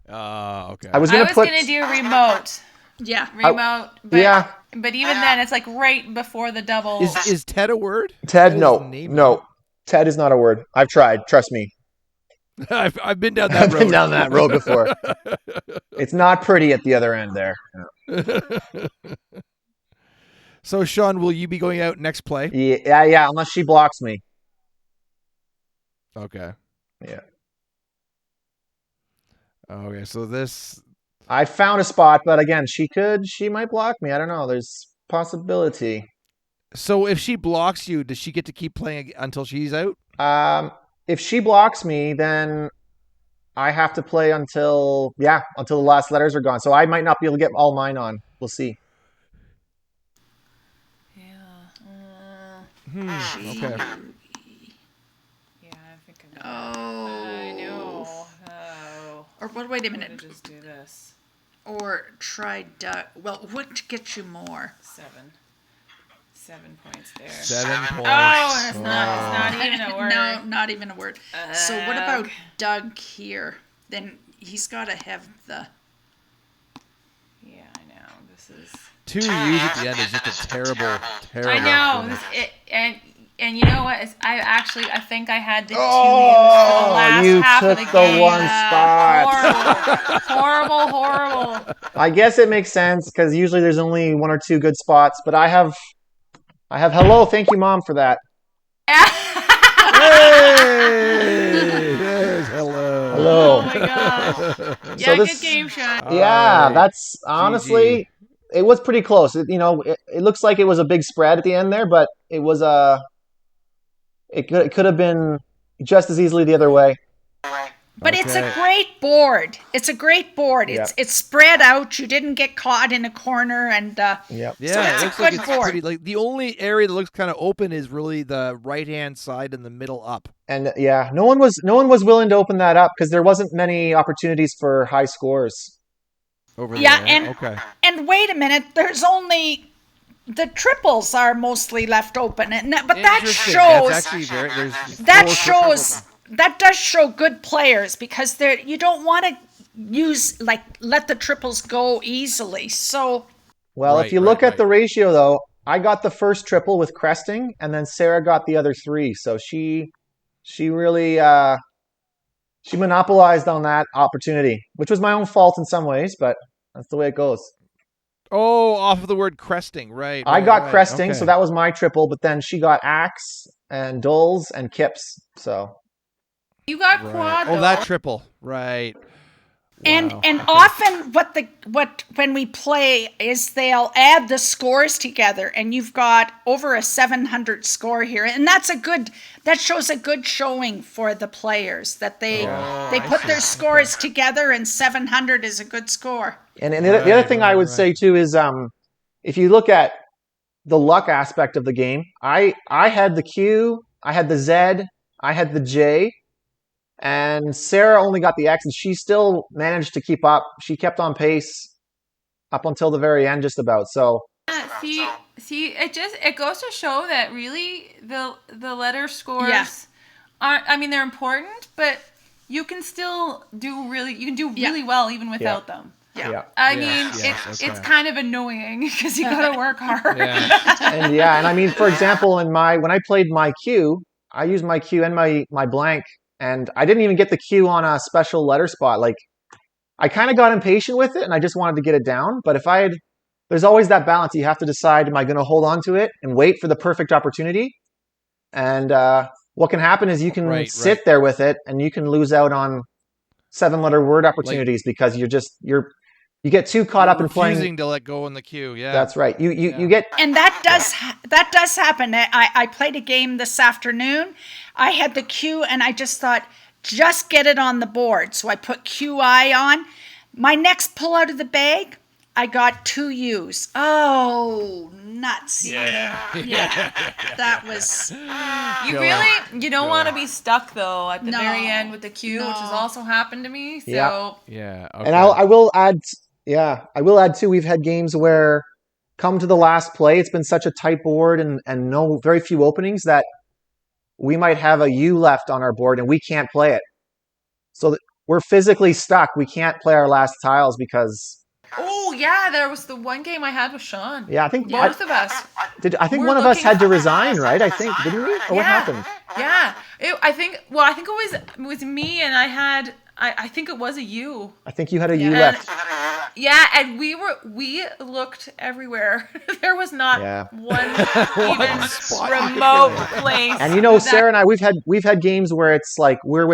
Okay. I was I going was to put. gonna do remote. Yeah. Remote. But, yeah. But even then, it's like right before the double. Is Ted a word? Ted, That is no, the name. no. Ted is not a word. I've tried. Trust me. I've been down that I've road. been down that road before. It's not pretty at the other end there. So, Sean, will you be going out next play? Yeah. Unless she blocks me. Okay. Yeah. Okay. So this. I found a spot, but again, she might block me. I don't know. There's possibility. So if she blocks you, does she get to keep playing until she's out? If she blocks me, then I have to play until the last letters are gone. So I might not be able to get all mine on. We'll see. Yeah. Okay. Yeah, I think I Oh. I know. Oh. Or wait a I'm gonna minute. just do this. Or try duck. Well, what gets you more? 7 points there. 7 points. Oh, it's not even a word. No, not even a word. So what about Okay. Doug here? Then he's got to have the. Yeah, I know. This is. 2 U's at the end is just a terrible. I know. And you know what? I think I had the 2 U's for the last you half of took the the game. one spot. Horrible. I guess it makes sense because usually there's only 1 or 2 good spots. But I have hello. Thank you, Mom, for that. Hey, there's hello. Hello. Oh my god. Yeah, So this- good game, Sean. Yeah, Alright. that's honestly, it was pretty close. It looks like it was a big spread at the end there, but it was it could have been just as easily the other way. But it's a Okay. great board. It's a great board. Yeah. It's spread out. You didn't get caught in a corner, and Yep. Yeah, So it it's a looks like good it's board. pretty. Like the only area that looks kind of open is really the right-hand side and the middle up. And yeah, no one was willing to open that up because there wasn't many opportunities for high scores. Over Yeah, there. and Okay. and wait a minute. There's only the triples are mostly left open, but that Interesting. shows That's actually very. There's that four shows triples that does show good players because you don't want to use let the triples go easily. So Well, Right, if you right, look at right. the ratio, though, I got the first triple with cresting, and then Sarah got the other three. So she really she monopolized on that opportunity, which was my own fault in some ways, but that's the way it goes. Oh, off of the word cresting, right? I right, got right. cresting, Okay. so that was my triple, but then she got axe and dulls and kips. So You got Right. quad. Oh, though. that triple, right? and Wow. often what when we play is they'll add the scores together, and you've got over a 700 score here, and that shows a good showing for the players that they I put see. their scores together, and 700 is a good score. and the other thing I would say too is if you look at the luck aspect of the game, I had the Q, I had the Z, I had the J, and Sarah only got the X, and she still managed to keep up. She kept on pace up until the very end, just about. So See, it goes to show that really the letter scores Yeah. aren't. I mean, they're important, but you can still do really well even without them. yeah. I Yes, mean, yes, it's okay. kind of annoying because you gotta work hard. Yeah. And I mean, for example, when I played my Q, I used my Q and my blank, and I didn't even get the Q on a special letter spot. Like, I kind of got impatient with it, and I just wanted to get it down. But there's always that balance. You have to decide: am I going to hold on to it and wait for the perfect opportunity? And what can happen is you can Right, sit right. there with it, and you can lose out on 7-letter word opportunities because you get too caught up in playing. Refusing to let go in the queue. Yeah. That's right. You get And that does happen. I played a game this afternoon. I had the Q, and I just thought, just get it on the board. So I put QI on. My next pull out of the bag, I got 2 U's. Oh, nuts. Yeah. That was... You don't want to be stuck though at the No. very end with the Q, which has No. also happened to me. So Yeah. Yeah. Okay. And I will add, I will add too. We've had games where, come to the last play, it's been such a tight board and very few openings that we might have a U left on our board and we can't play it. So we're physically stuck. We can't play our last tiles because Oh yeah, there was the one game I had with Sean. I think Both of us. I think We're one of us looking- had to resign, right? I think, didn't we? Or what happened? Yeah. I think it was me, and I think it was a you. I think you had a U And- left. Yeah, and we looked everywhere. There was not Yeah. one even spot you could remote play. place. And you know, that- Sarah and I, we've had games where it's like we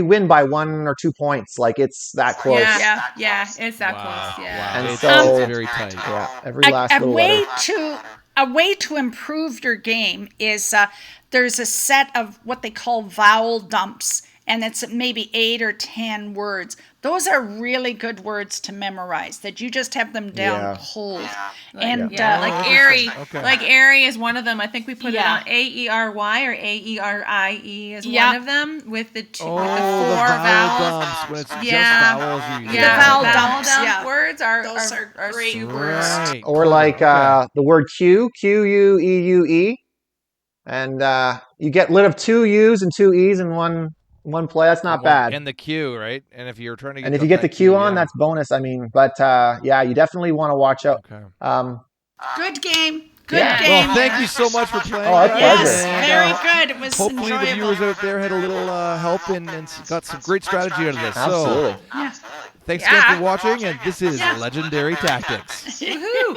win by 1 or 2 points. Like, it's that close. Yeah, it's that Wow. close. Yeah. Wow. And It's, so- it's very tight. Yeah, every last little letter. A way to improve your game is there's a set of what they call vowel dumps, and it's maybe 8 or 10 words. Those are really good words to memorize, that you just have them down Yeah. cold. And Like Airy. Okay. Like Airy is one of them. I think we put Yeah. it on AERY or AERIE is Yeah. one of them with the Oh, with the the 4 vowel vowels. dumps when it's Yeah. just vowels. You Yeah, The vowel vowel dumps, dump yeah. words are Those are great super. Right. Or like Okay. the word Q, QUEUE, and you get rid of 2 U's and 2 E's in one play. That's not bad. And the Q, right? And if you're trying to get And if you get the that Q on, yeah. that's bonus. I mean, but you definitely want to watch out. Okay. good game. Good Yeah. game. Well, thank you so much for playing. Oh, our guys. pleasure. Yes, And, very good. It was hopefully the enjoyable. viewers out there had a little help and got some great strategy out of this. Absolutely. So, thanks again for watching, and this is Legendary Tactics. Woohoo!